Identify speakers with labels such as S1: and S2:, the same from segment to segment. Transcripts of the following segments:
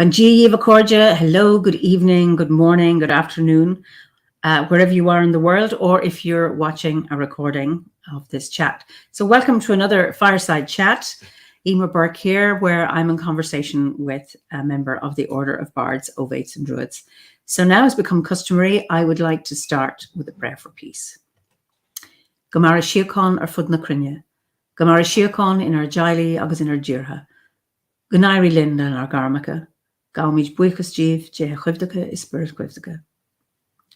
S1: Bon dia, Vacordia. Hello, good evening, good morning, good afternoon, wherever you are in the world, or if you're watching a recording of this chat. So welcome to another Fireside Chat. Eimear Burke here, where I'm in conversation with a member of the Order of Bards, Ovates and Druids. So now, as become customary, I would like to start with a prayer for peace. Gomara Siacon ar fud na crinne. Gomara Siacon in our Jaili agus in our Jirha. Gunairi Linda in our Garmacha. Gaumij buichas jiv, je chivdaka is spirit chivdaka.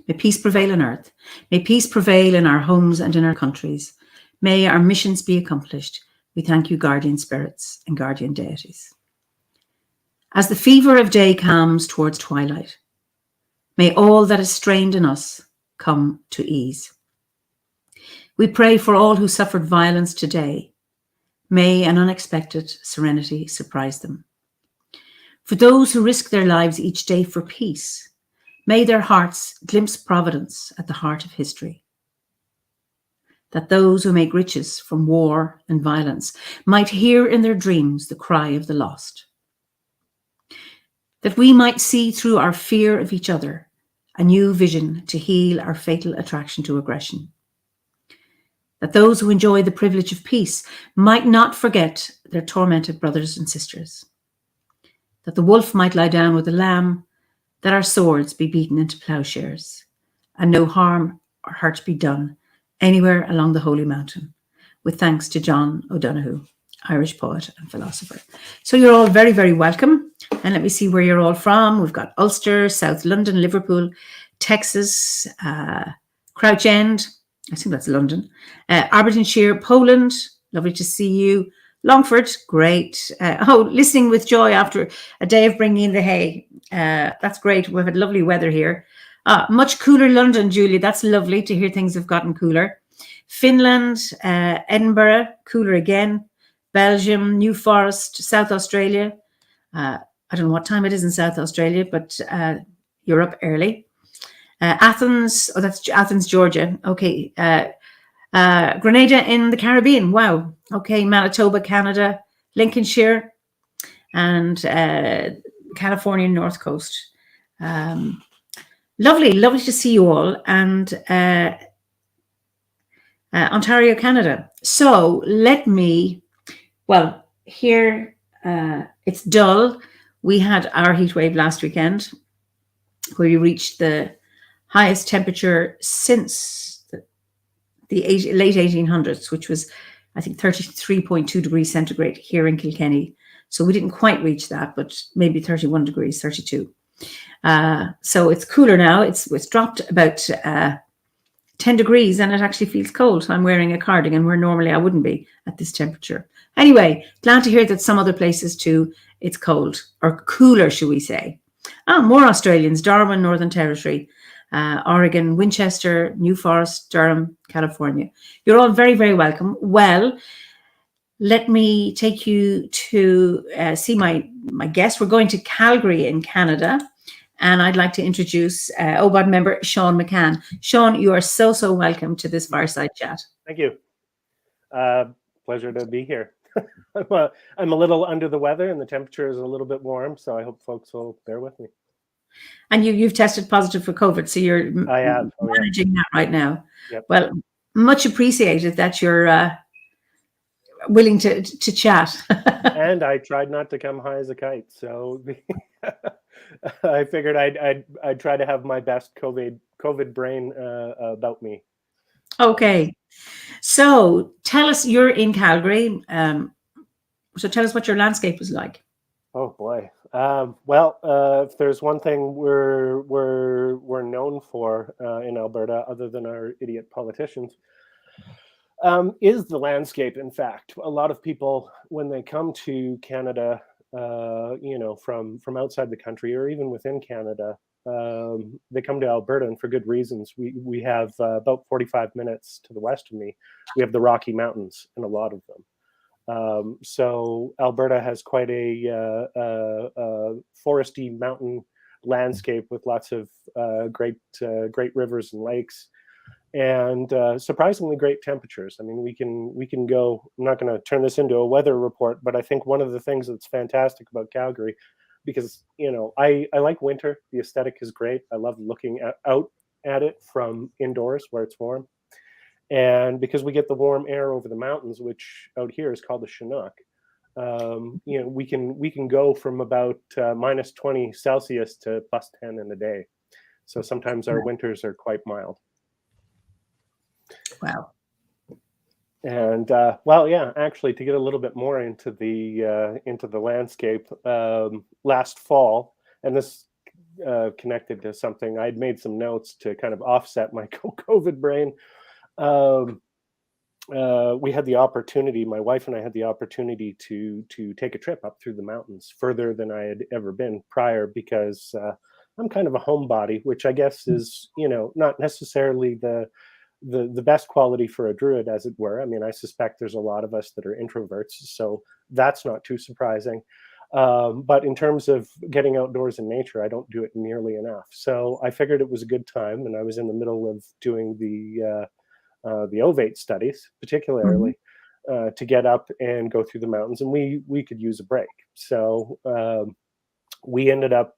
S1: May peace prevail on earth. May peace prevail in our homes and in our countries. May our missions be accomplished. We thank you, guardian spirits and guardian deities. As the fever of day calms towards twilight, may all that is strained in us come to ease. We pray for all who suffered violence today. May an unexpected serenity surprise them. For those who risk their lives each day for peace, may their hearts glimpse providence at the heart of history. That those who make riches from war and violence might hear in their dreams the cry of the lost. That we might see through our fear of each other a new vision to heal our fatal attraction to aggression. That those who enjoy the privilege of peace might not forget their tormented brothers and sisters. That the wolf might lie down with the lamb, that our swords be beaten into plowshares, and no harm or hurt be done anywhere along the Holy Mountain, with thanks to John O'Donoghue, Irish poet and philosopher. So you're all very, very welcome. And let me see where you're all from. We've got Ulster, South London, Liverpool, Texas, Crouch End, I think that's London, Aberdeenshire, Poland, lovely to see you. Longford, great. Listening with joy after a day of bringing in the hay. That's great. We've had lovely weather here. Much cooler London, Julie. That's lovely to hear things have gotten cooler. Finland, Edinburgh, cooler again. Belgium, New Forest, South Australia. I don't know what time it is in South Australia, but you're up early. Athens, that's Athens, Georgia. Okay. Grenada in the Caribbean. Wow. Okay. Manitoba, Canada, Lincolnshire, and California North Coast. Lovely to see you all. And Ontario, Canada. So here it's dull. We had our heat wave last weekend where we reached the highest temperature since the late 1800s, which was, I think, 33.2 degrees centigrade here in Kilkenny. So we didn't quite reach that, but maybe 31 degrees, 32. So it's cooler now. It's dropped about 10 degrees and it actually feels cold. I'm wearing a cardigan where normally I wouldn't be at this temperature. Anyway, glad to hear that some other places too, it's cold or cooler, should we say. More Australians, Darwin, Northern Territory, Oregon, Winchester, New Forest, Durham, California. You're all very, very welcome. Well, let me take you to see my guest. We're going to Calgary in Canada, and I'd like to introduce OBOD member Shaun McCann. Shaun, you are so welcome to this Fireside Chat.
S2: Thank you. Pleasure to be here. I'm a little under the weather and the temperature is a little bit warm, so I hope folks will bear with me.
S1: And you've tested positive for COVID, so you're managing that right now.
S2: Yep.
S1: Well, much appreciated that you're willing to chat.
S2: And I tried not to come high as a kite, so I figured I'd try to have my best COVID brain about me.
S1: Okay, so tell us, you're in Calgary. So tell us what your landscape is like.
S2: Oh boy. If there's one thing we're known for in Alberta, other than our idiot politicians, is the landscape. In fact, a lot of people, when they come to Canada, from outside the country or even within Canada, they come to Alberta, and for good reasons. We have about 45 minutes to the west of me, we have the Rocky Mountains, and a lot of them. So Alberta has quite a foresty mountain landscape with lots of great rivers and lakes, and surprisingly great temperatures. I mean, we can go. I'm not going to turn this into a weather report, but I think one of the things that's fantastic about Calgary, because, you know, I like winter. The aesthetic is great. I love looking out at it from indoors where it's warm. And because we get the warm air over the mountains, which out here is called the Chinook, you know, we can go from about minus 20 Celsius to plus 10 in a day. So sometimes our winters are quite mild.
S1: Wow.
S2: And well, yeah, actually, to get a little bit more into the landscape, last fall, and this connected to something, I'd made some notes to kind of offset my COVID brain. We had the opportunity, my wife and I had the opportunity to take a trip up through the mountains further than I had ever been prior, because I'm kind of a homebody, which I guess is, you know, not necessarily the best quality for a druid, as it were. I mean, I suspect there's a lot of us that are introverts, so that's not too surprising. But in terms of getting outdoors in nature, I don't do it nearly enough. So I figured it was a good time, and I was in the middle of doing the ovate studies, particularly, to get up and go through the mountains, and we could use a break. So we ended up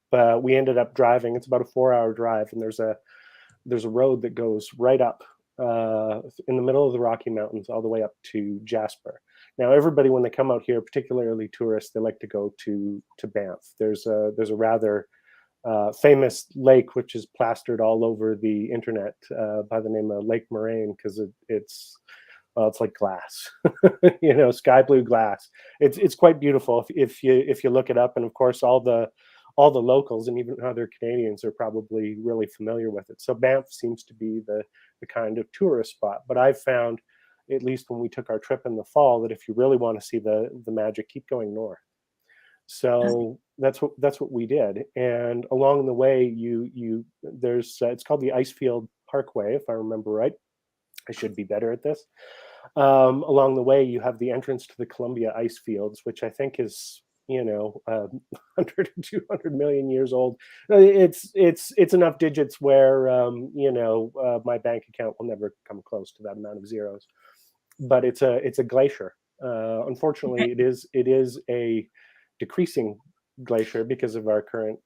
S2: driving. It's about a 4-hour drive, and there's a road that goes right up in the middle of the Rocky Mountains all the way up to Jasper. Now, everybody, when they come out here, particularly tourists, they like to go to Banff. There's a rather famous lake which is plastered all over the internet by the name of Lake Moraine, because it's like glass, you know, sky blue glass. It's quite beautiful if you look it up, and of course all the locals and even other Canadians are probably really familiar with it. So Banff seems to be the kind of tourist spot. But I've found, at least when we took our trip in the fall, that if you really want to see the magic, keep going north. So that's what we did. And along the way, there's it's called the Icefield Parkway, if I remember right. I should be better at this. Along the way, you have the entrance to the Columbia ice fields, which I think is, you know, 100 to 200 million years old. It's enough digits where, you know, my bank account will never come close to that amount of zeros. But it's a glacier. Unfortunately, it is a decreasing glacier because of our current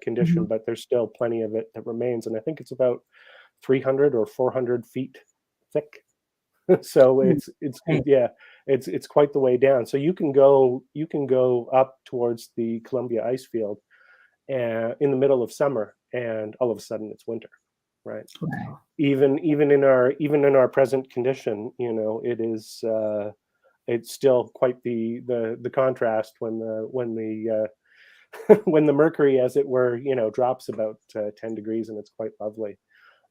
S2: condition, but there's still plenty of it that remains, and I think it's about 300 or 400 feet thick. So it's quite the way down. So you can go up towards the Columbia ice field in the middle of summer, and all of a sudden it's winter, right?
S1: Wow.
S2: Even in our present condition, you know, it is it's still quite the contrast when the when the mercury, as it were, you know, drops about 10 degrees, and it's quite lovely.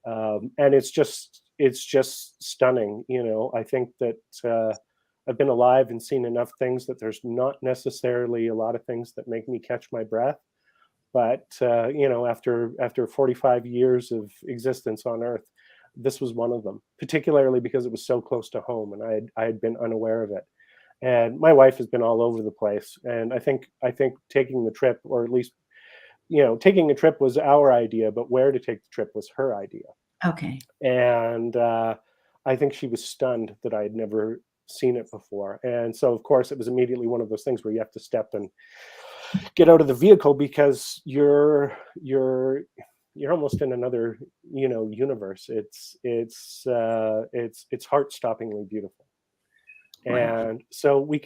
S2: And it's just stunning. You know, I think that I've been alive and seen enough things that there's not necessarily a lot of things that make me catch my breath. But you know, after 45 years of existence on Earth, this was one of them, particularly because it was so close to home, and I had been unaware of it. And my wife has been all over the place, and I think taking the trip, or at least, you know, taking a trip was our idea, but where to take the trip was her idea.
S1: Okay.
S2: And I think she was stunned that I had never seen it before. And so, of course, it was immediately one of those things where you have to step and get out of the vehicle, because you're almost in another, you know, universe. It's heart-stoppingly beautiful.
S1: Wow.
S2: And so we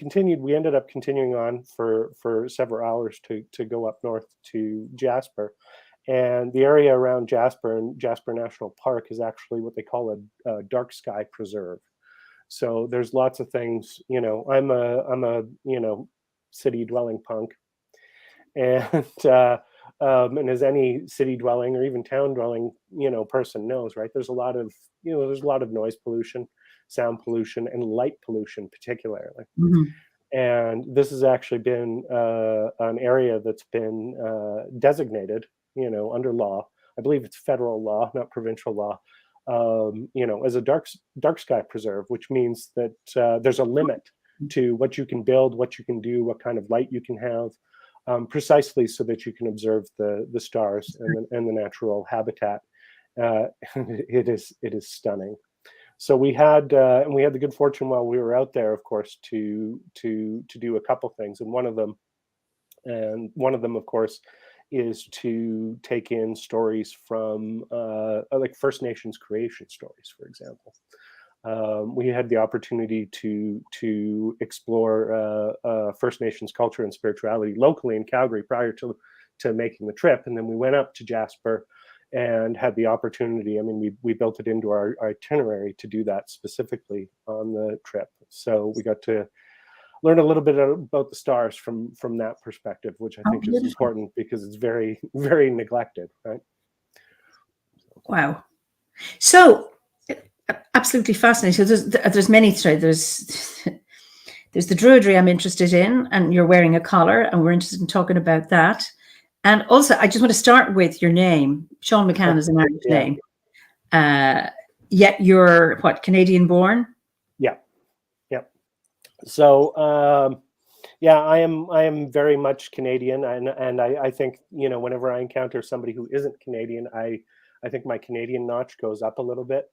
S2: ended up continuing on for several hours to go up north to Jasper. And the area around Jasper and Jasper National Park is actually what they call a dark sky preserve. So there's lots of things, you know, I'm a you know, city dwelling punk. And as any city dwelling or even town dwelling, you know, person knows, right? There's a lot of noise pollution, sound pollution, and light pollution, particularly. And this has actually been an area that's been designated, you know, under law. I believe it's federal law, not provincial law, you know, as a dark sky preserve, which means that there's a limit to what you can build, what you can do, what kind of light you can have, precisely so that you can observe the stars and the natural habitat. It is stunning. So we had the good fortune while we were out there, of course, to do a couple things, and one of them And one of them, of course, is to take in stories from like First Nations creation stories, for example. We had the opportunity to explore First Nations culture and spirituality locally in Calgary prior to making the trip, and then we went up to Jasper and had the opportunity. I mean, we built it into our itinerary to do that specifically on the trip. So we got to learn a little bit about the stars from that perspective, which I think is important because it's very, very neglected, right?
S1: Wow. So absolutely fascinating. So there's many threads. There's the druidry I'm interested in, and you're wearing a collar, and we're interested in talking about that. And also, I just want to start with your name. Shaun McCann is an Irish name. Yet you're what, Canadian born?
S2: Yeah. So yeah, I am very much Canadian, and I think, you know, whenever I encounter somebody who isn't Canadian, I think my Canadian notch goes up a little bit.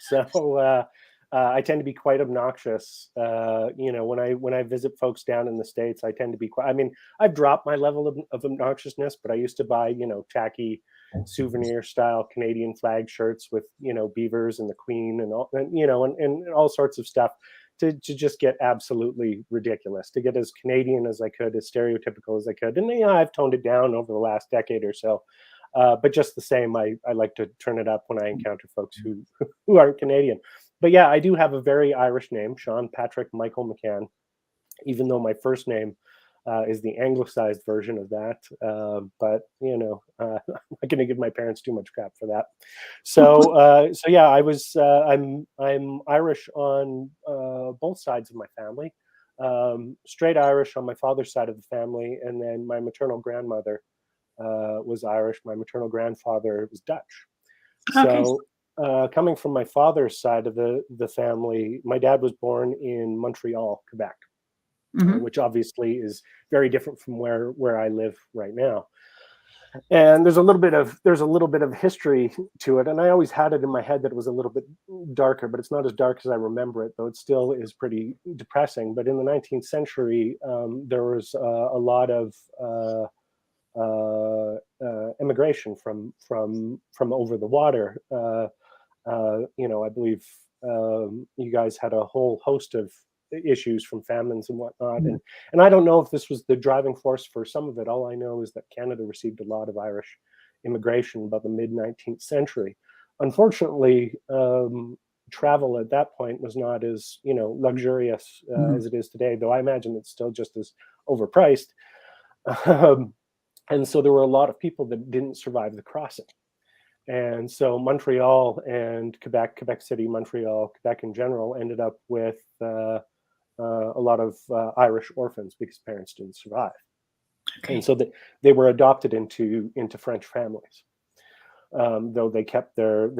S2: So I tend to be quite obnoxious. You know, when I visit folks down in the States, I tend to be quite. I mean, I've dropped my level of obnoxiousness, but I used to buy, you know, tacky souvenir style Canadian flag shirts with, you know, beavers and the Queen and all, and, you know, and all sorts of stuff to just get absolutely ridiculous, to get as Canadian as I could, as stereotypical as I could. And, you know, I've toned it down over the last decade or so. But just the same, I like to turn it up when I encounter folks who aren't Canadian. But yeah, I do have a very Irish name, Shaun Patrick Michael McCann, even though my first name is the anglicized version of that. But, you know, I'm not going to give my parents too much crap for that. So so yeah, I'm Irish on both sides of my family. Straight Irish on my father's side of the family, and then my maternal grandmother was Irish. My maternal grandfather was Dutch.
S1: Okay.
S2: So coming from my father's side of the family, my dad was born in Montreal, Quebec, which obviously is very different from where I live right now. And there's a little bit of history to it, and I always had it in my head that it was a little bit darker, but it's not as dark as I remember it, though it still is pretty depressing. But in the 19th century, there was a lot of immigration from over the water. You know, I believe you guys had a whole host of issues from famines and whatnot, and I don't know if this was the driving force for some of it. All I know is that Canada received a lot of Irish immigration about the mid 19th century. Unfortunately, travel at that point was not as, you know, luxurious as it is today, though I imagine it's still just as overpriced. And so there were a lot of people that didn't survive the crossing. And so Montreal and Quebec City, Montreal, Quebec in general, ended up with a lot of Irish orphans because parents didn't survive. Okay. And so they were adopted into French families. Though they kept their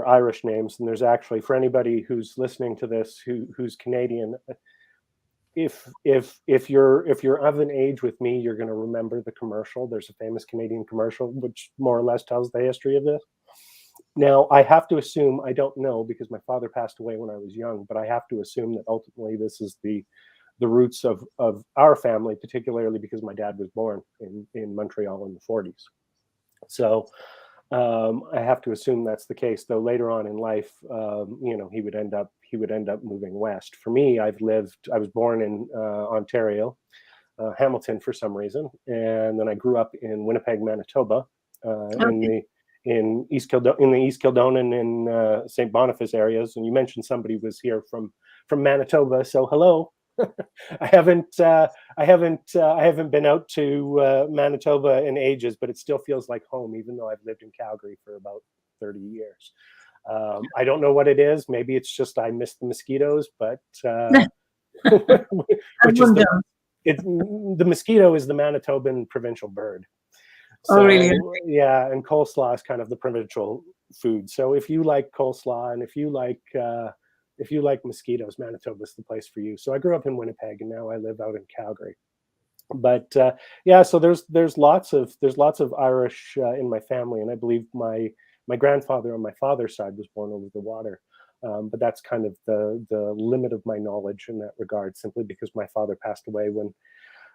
S2: Irish names. And there's actually, for anybody who's listening to this who's Canadian, if you're of an age with me, you're going to remember the commercial. There's a famous Canadian commercial which more or less tells the history of this. Now, I have to assume, I don't know because my father passed away when I was young, but I have to assume that ultimately this is the roots of our family, particularly because my dad was born in Montreal in the 40s. So I have to assume that's the case, though later on in life, you know, he would end up moving west. For me, I was born in Ontario, Hamilton for some reason, and then I grew up in Winnipeg, Manitoba, in the East Kildonan and St. Boniface areas. And you mentioned somebody was here from Manitoba, so hello. I haven't been out to Manitoba in ages, but it still feels like home, even though I've lived in Calgary for about 30 years. I don't know what it is. Maybe it's just I miss the mosquitoes, but which is the mosquito is the Manitoban provincial bird. So,
S1: oh, really?
S2: Yeah, and coleslaw is kind of the provincial food. So if you like coleslaw and if you like mosquitoes, Manitoba's the place for you. So I grew up in Winnipeg, and now I live out in Calgary. But yeah, so there's lots of Irish in my family, and I believe my grandfather on my father's side was born over the water. But that's kind of the limit of my knowledge in that regard, simply because my father passed away when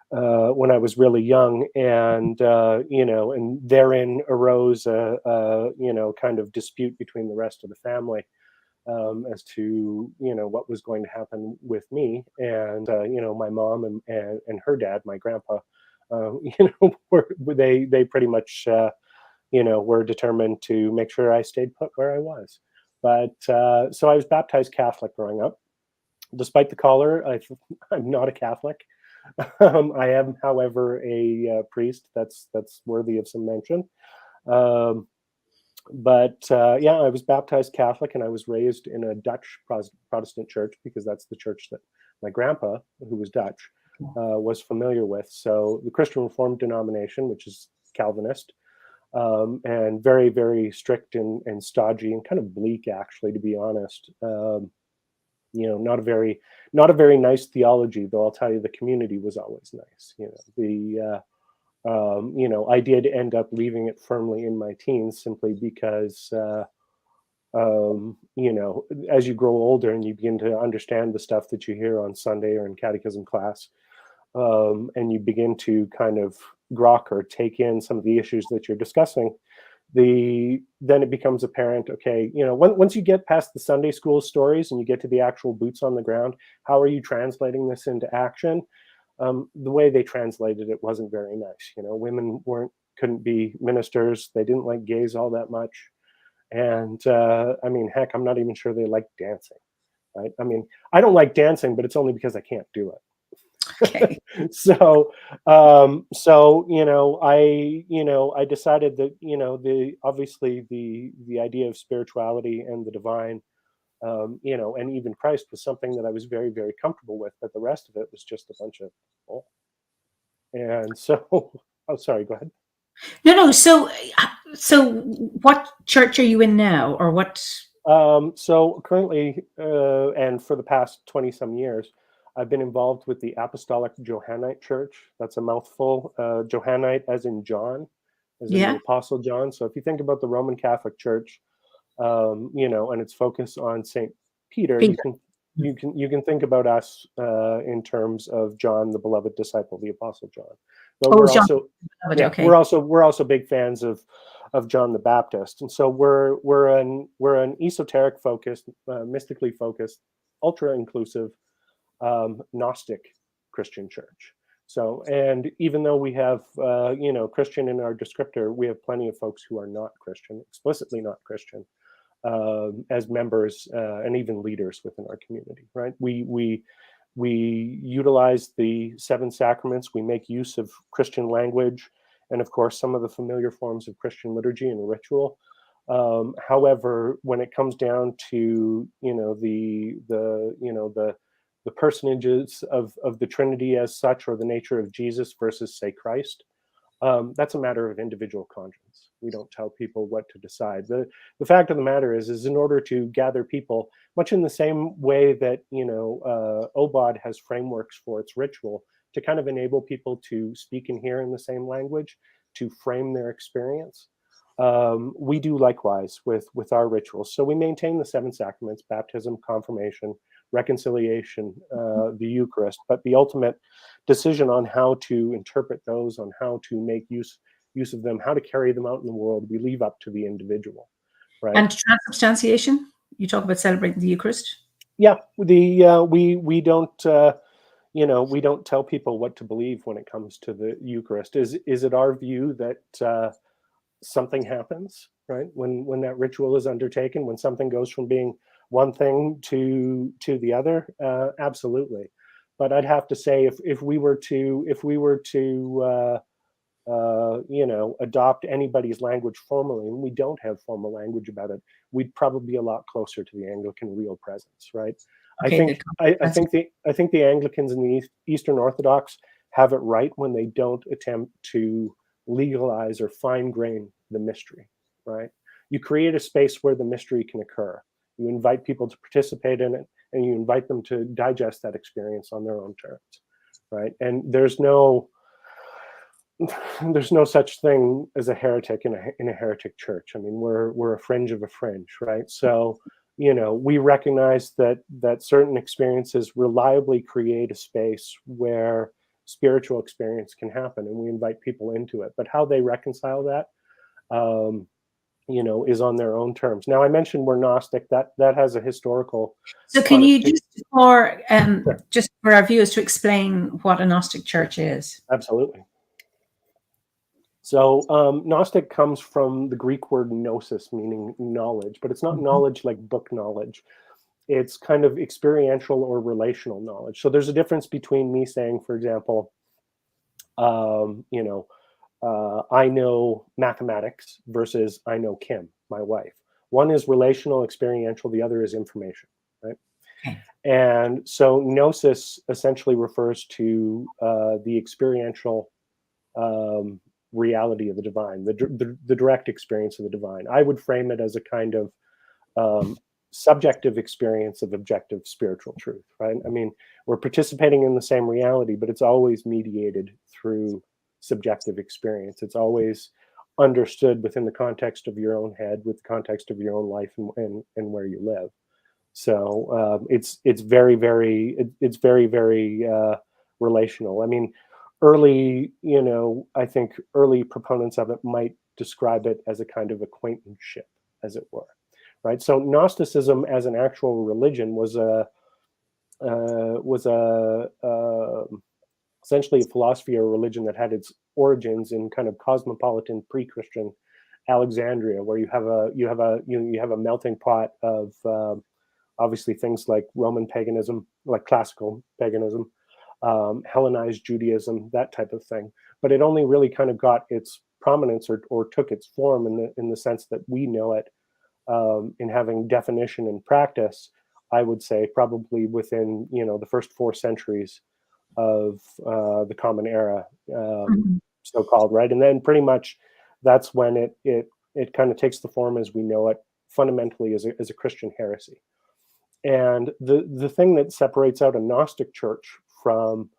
S2: when I was really young, and and therein arose a kind of dispute between the rest of the family as to what was going to happen with me, and my mom and her dad, my grandpa, they pretty much were determined to make sure I stayed put where I was. But so I was baptized Catholic growing up. Despite the collar, I'm not a Catholic. I am, however, a priest. That's worthy of some mention. But I was baptized Catholic, and I was raised in a Dutch Protestant church, because that's the church that my grandpa, who was Dutch, was familiar with. So the Christian Reformed denomination, which is Calvinist, and very, very strict and stodgy and kind of bleak, actually, to be honest. Not a very nice theology, though I'll tell you the community was always nice. I did end up leaving it firmly in my teens, simply because, as you grow older and you begin to understand the stuff that you hear on Sunday or in catechism class, and you begin to kind of grok or take in some of the issues that you're discussing, then it becomes apparent, okay, once you get past the Sunday school stories and you get to the actual boots on the ground, how are you translating this into action? The way they translated it wasn't very nice. Women couldn't be ministers. They didn't like gays all that much. And heck, I'm not even sure they like dancing, right? I mean, I don't like dancing, but it's only because I can't do it.
S1: Okay.
S2: So I decided that obviously the idea of spirituality and the divine, and even Christ, was something that I was very, very comfortable with, but the rest of it was just a bunch of bull. And so, oh, sorry, go ahead.
S1: No. So what church are you in now, or what?
S2: So currently, and for the past 20 some years, I've been involved with the Apostolic Johannite Church. That's a mouthful. Johannite, as in John, as in the Apostle John. So if you think about the Roman Catholic Church, and its focus on Saint Peter, you can think about us in terms of John, the beloved disciple, the Apostle John. But we're also big fans of John the Baptist, and so we're an esoteric focused, mystically focused, ultra inclusive, Gnostic Christian church. So, and even though we have Christian in our descriptor, we have plenty of folks who are not Christian, explicitly not Christian, as members and even leaders within our community, right? We utilize the 7 sacraments. We make use of Christian language, and of course, some of the familiar forms of Christian liturgy and ritual. However, when it comes down to the personages of the Trinity as such, or the nature of Jesus versus, say, Christ, that's a matter of individual conscience. We don't tell people what to decide. The fact of the matter is in order to gather people, much in the same way that OBOD has frameworks for its ritual to kind of enable people to speak and hear in the same language, to frame their experience, we do likewise with our rituals. So we maintain the 7 sacraments: baptism, confirmation, reconciliation, the Eucharist, but the ultimate decision on how to interpret those, on how to make use of them, how to carry them out in the world, we leave up to the individual, right?
S1: And transubstantiation, you talk about celebrating the Eucharist.
S2: Yeah, we don't we don't tell people what to believe when it comes to the Eucharist. Is it our view that something happens, right, when that ritual is undertaken, when something goes from being one thing to the other? Absolutely. But I'd have to say, if we were to adopt anybody's language formally, and we don't have formal language about it, we'd probably be a lot closer to the Anglican real presence, right?
S1: Okay,
S2: I think the Anglicans and the Eastern Orthodox have it right when they don't attempt to legalize or fine grain the mystery, right? You create a space where the mystery can occur. You invite people to participate in it, and you invite them to digest that experience on their own terms, right? And there's no such thing as a heretic in a heretic church. I mean, we're a fringe of a fringe, right? So, we recognize that certain experiences reliably create a space where spiritual experience can happen, and we invite people into it. But how they reconcile that, is on their own terms. Now, I mentioned we're Gnostic. That has a historical.
S1: So, can you just for our viewers to explain what a Gnostic Church is?
S2: Absolutely. So, Gnostic comes from the Greek word gnosis, meaning knowledge, but it's not knowledge like book knowledge. It's kind of experiential or relational knowledge. So there's a difference between me saying, for example, I know mathematics versus I know Kim, my wife. One is relational, experiential. The other is information, right?
S1: Okay.
S2: And so gnosis essentially refers to the experiential reality of the divine, the direct experience of the divine. I would frame it as a kind of subjective experience of objective spiritual truth, right? I mean, we're participating in the same reality, but it's always mediated through subjective experience. It's always understood within the context of your own head, with the context of your own life and where you live. So it's very, very relational. I mean, I think early proponents of it might describe it as a kind of acquaintanceship, as it were, right? So Gnosticism as an actual religion was essentially a philosophy or religion that had its origins in kind of cosmopolitan pre-Christian Alexandria, where you have a melting pot of obviously things like Roman paganism, like classical paganism, Hellenized Judaism, that type of thing. But it only really kind of got its prominence or took its form in the sense that we know it, in having definition and practice, I would say probably within the first 4 centuries of the Common Era, so-called, right? And then pretty much that's when it kind of takes the form as we know it, fundamentally as a Christian heresy. And the thing that separates out a Gnostic church from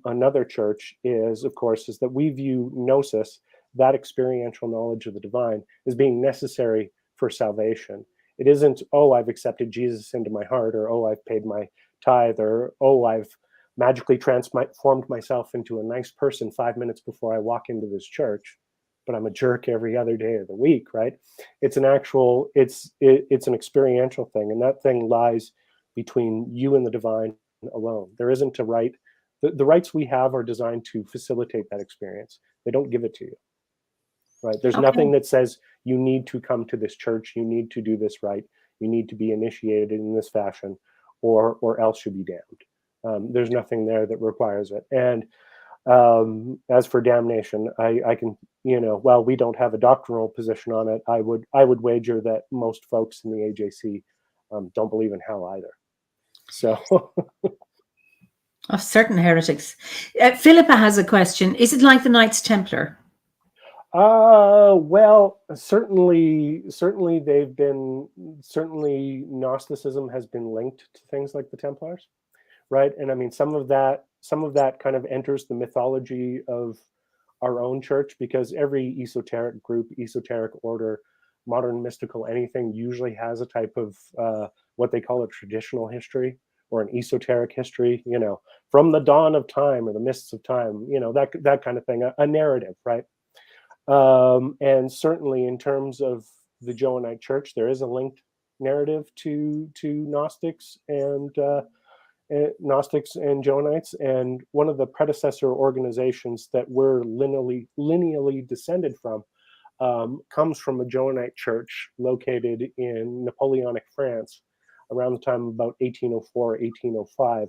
S2: another church is, of course, is that we view gnosis, that experiential knowledge of the divine, as being necessary for salvation. It isn't, oh, I've accepted Jesus into my heart, or oh, I've paid my tithe, or oh, I've magically transformed myself into a nice person 5 minutes before I walk into this church, but I'm a jerk every other day of the week, right? It's an actual, it's an experiential thing, and that thing lies between you and the divine alone. There isn't a right. The rights we have are designed to facilitate that experience. They don't give it to you, right? There's nothing that says you need to come to this church, you need to do this right, you need to be initiated in this fashion, or else you'll be damned. There's nothing there that requires it. And as for damnation, I can, while we don't have a doctrinal position on it, I would wager that most folks in the AJC don't believe in hell either. So
S1: of certain heretics. Philippa has a question. Is it like the Knights Templar?
S2: Well, certainly Gnosticism has been linked to things like the Templars, right? And I mean, some of that kind of enters the mythology of our own church, because every esoteric group, esoteric order, modern mystical anything usually has a type of what they call a traditional history, or an esoteric history, from the dawn of time or the mists of time, that kind of thing, a narrative, right? And certainly in terms of the Johannite Church, there is a linked narrative to Gnostics and Johannites. And one of the predecessor organizations that we're lineally descended from comes from a Johannite church located in Napoleonic France around the time of about 1804, 1805.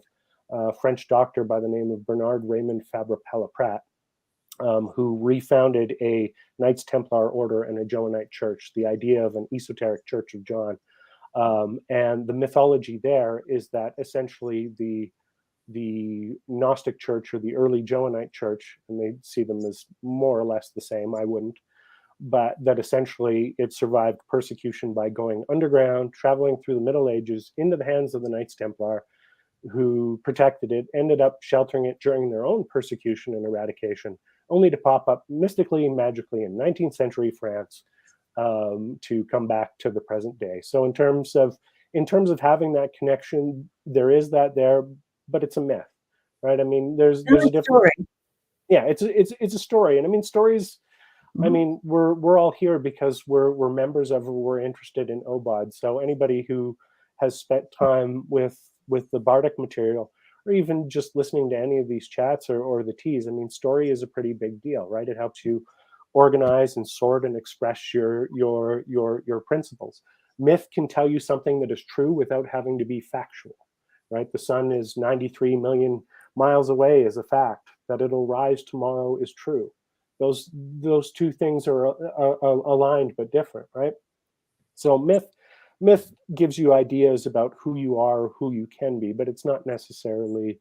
S2: A French doctor by the name of Bernard Raymond Fabre-Pellaprat, who refounded a Knights Templar order and a Johannite church, the idea of an esoteric Church of John. And the mythology there is that essentially the Gnostic Church, or the early Johannite Church, and they see them as more or less the same, I wouldn't, but that essentially it survived persecution by going underground, traveling through the Middle Ages into the hands of the Knights Templar, who protected it, ended up sheltering it during their own persecution and eradication, only to pop up mystically and magically in 19th century France, to come back to the present day. So in terms of having that connection, there is that there, but it's a myth, right? I mean, there's a different
S1: story.
S2: Yeah, it's a story, and I mean stories. I mean, we're all here because we're members of, or we're interested in OBOD. So anybody who has spent time with the Bardic material, or even just listening to any of these chats or the teas, I mean, story is a pretty big deal, right? It helps you organize and sort and express your principles. Myth can tell you something that is true without having to be factual, right? The sun is 93 million miles away is a fact. That it'll rise tomorrow is true. Those two things are aligned but different, right? So myth gives you ideas about who you are or who you can be, but it's not necessarily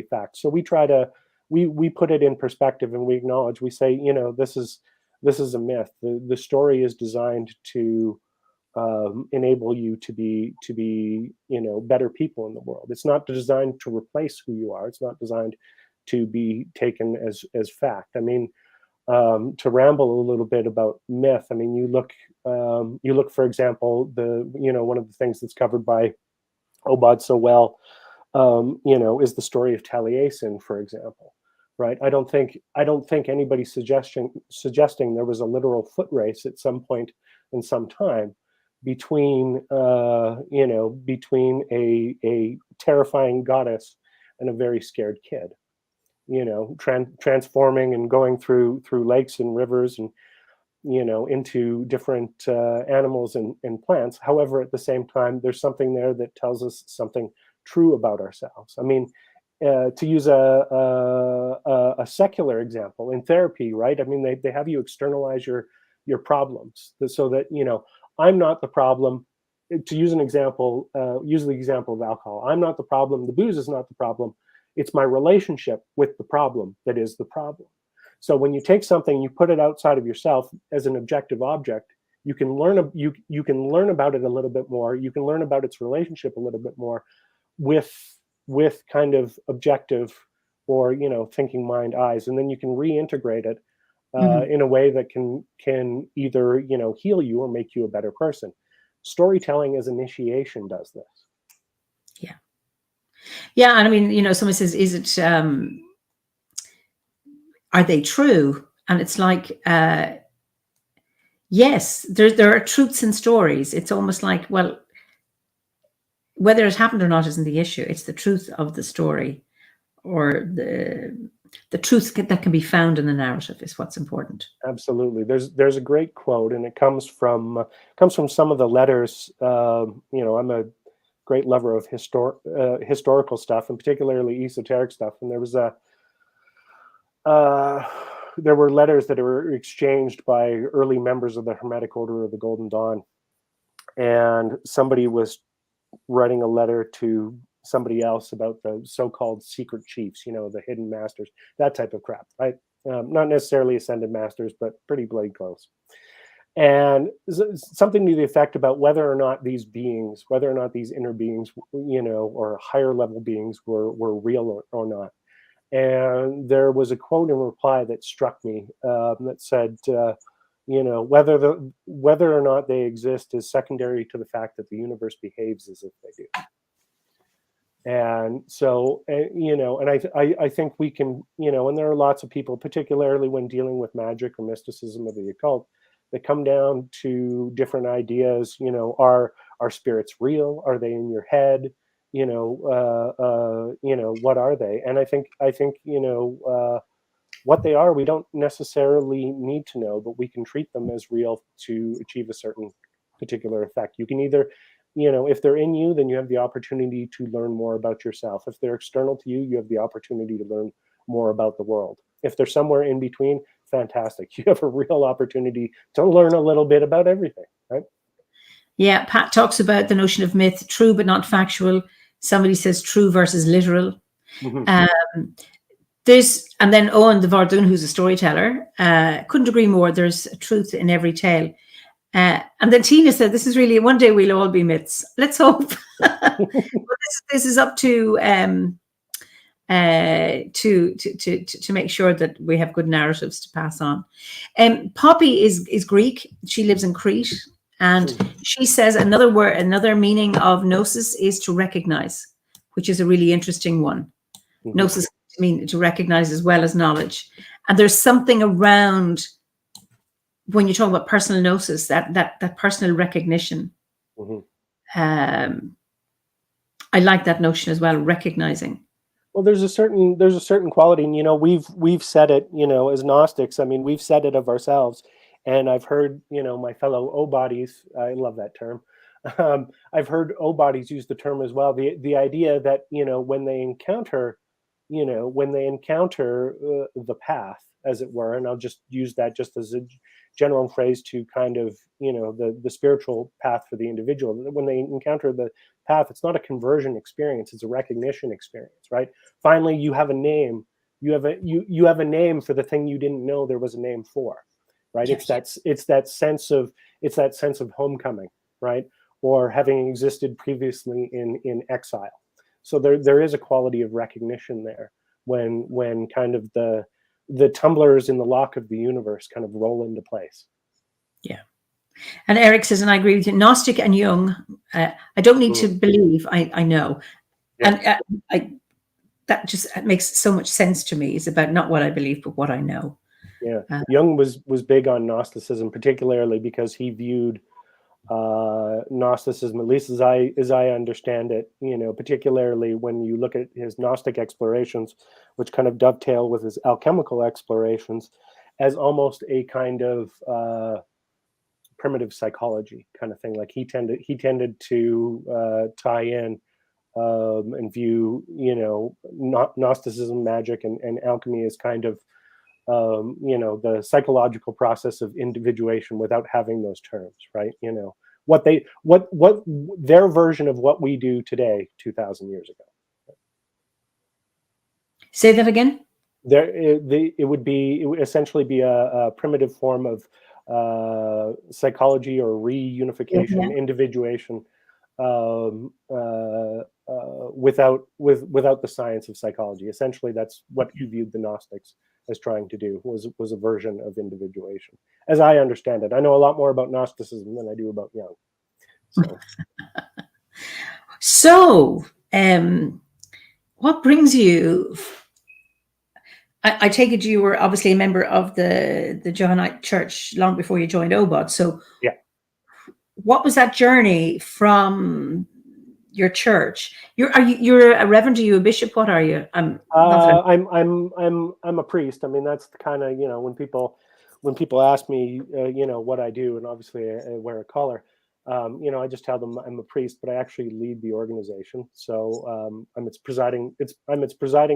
S2: fact. So we try to we put it in perspective, and we acknowledge, we say, this is a myth. The story is designed to enable you to be better people in the world. It's not designed to replace who you are. It's not designed to be taken as fact. I mean, to ramble a little bit about myth, I mean, you look, for example, one of the things that's covered by OBOD so well, is the story of Taliesin, for example, right? I don't think anybody's suggesting there was a literal foot race at some point in some time between a terrifying goddess and a very scared kid, transforming and going through lakes and rivers and into different animals and plants. However, at the same time, there's something there that tells us something true about ourselves. I mean, to use a secular example, in therapy, right? I mean, they have you externalize your problems so that I'm not the problem. To use an example, use the example of alcohol. I'm not the problem. The booze is not the problem. It's my relationship with the problem that is the problem. So when you take something, you put it outside of yourself as an objective object, you can learn you can learn about it a little bit more. You can learn about its relationship a little bit more with kind of objective or thinking mind eyes, and then you can reintegrate it in a way that can either heal you or make you a better person. Storytelling as initiation does this.
S1: Yeah, and I mean, someone says, "Is it? Are they true?" And it's like, yes, there are truths in stories. It's almost like, well, whether it happened or not isn't the issue. It's the truth of the story, or the truth that can be found in the narrative is what's important.
S2: Absolutely. There's a great quote, and it comes from some of the letters. I'm a great lover of historical stuff, and particularly esoteric stuff. And there was there were letters that were exchanged by early members of the Hermetic Order of the Golden Dawn, and somebody was writing a letter to somebody else about the so-called secret chiefs, the hidden masters, that type of crap, right? Not necessarily ascended masters, but pretty bloody close. And something to the effect about whether or not these beings, whether or not these inner beings, or higher level beings were real or not. And there was a quote in reply that struck me that said, whether or not they exist is secondary to the fact that the universe behaves as if they do. And so, and I think we can, and there are lots of people, particularly when dealing with magic or mysticism of the occult, that come down to different ideas. Are spirits real? Are they in your head? What are they? And I think what they are, we don't necessarily need to know, but we can treat them as real to achieve a certain particular effect. You can either, if they're in you, then you have the opportunity to learn more about yourself. If they're external to you, you have the opportunity to learn more about the world. If they're somewhere in between, fantastic. You have a real opportunity to learn a little bit about everything, right?
S1: Yeah, Pat talks about the notion of myth, true but not factual. Somebody says true versus literal. Mm-hmm. And then Owen de Vardoon, who's a storyteller, couldn't agree more. There's a truth in every tale. And then Tina said, "This is really, one day we'll all be myths. Let's hope." This is up to make sure that we have good narratives to pass on. Poppy is Greek. She lives in Crete, and she says another meaning of gnosis is to recognize, which is a really interesting one. Gnosis to mean to recognize as well as knowledge. And there's something around when you talk about personal gnosis, that personal recognition. I like that notion as well, recognizing.
S2: Well, there's a certain quality, and we've said it, as Gnostics. I mean, we've said it of ourselves, and I've heard, my fellow OBODs. I love that term. I've heard OBODs use the term as well. The idea that when they encounter, the path, as it were, and I'll just use that just as a general phrase to kind of the spiritual path for the individual. When they encounter the path, it's not a conversion experience, it's a recognition experience, right? Finally, you have a name. You have a name for the thing you didn't know there was a name for, right? Yes. It's that sense of homecoming, right? Or having existed previously in exile. So there is a quality of recognition there when kind of the tumblers in the lock of the universe kind of roll into place.
S1: Yeah. And Eric says, and I agree with you, Gnostic and Jung, I don't need to believe, I know. Yeah. And that just makes so much sense to me. It's about not what I believe, but what I know.
S2: Yeah. Jung was big on Gnosticism, particularly because he viewed Gnosticism, at least as I understand it, particularly when you look at his Gnostic explorations, which kind of dovetail with his alchemical explorations, as almost a kind of primitive psychology kind of thing. Like he tended to tie in and view Gnosticism, magic, and alchemy as kind of the psychological process of individuation without having those terms, right? What their version of what we do today 2,000 years ago.
S1: Say that again.
S2: It would essentially be a primitive form of psychology or reunification, individuation, without the science of psychology. Essentially, that's what he viewed the Gnostics as trying to do, was a version of individuation, as I understand it. I know a lot more about Gnosticism than I do about Jung.
S1: So, what brings you? I take it you were obviously a member of the Johannite Church long before you joined OBOD. So,
S2: yeah,
S1: what was that journey from your church? You're a reverend? Are you a bishop? What are you?
S2: I'm a priest. I mean, that's the kind of when people ask me what I do, and obviously I wear a collar. I just tell them I'm a priest, but I actually lead the organization. So I'm its presiding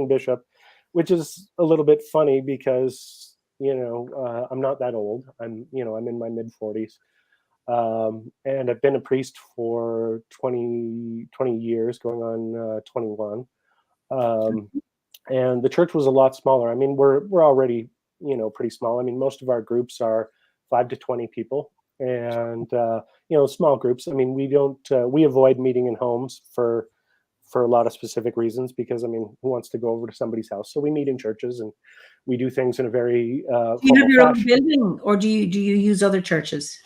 S2: bishop, which is a little bit funny because I'm not that old. I'm in my mid-40s. And I've been a priest for 20 years, going on 21. And the church was a lot smaller. I mean, we're already, pretty small. I mean, most of our groups are 5 to 20 people, and small groups. I mean, we avoid meeting in homes for a lot of specific reasons, because I mean, who wants to go over to somebody's house? So we meet in churches, and we do things in a very
S1: do you have your own building, or do you use other churches?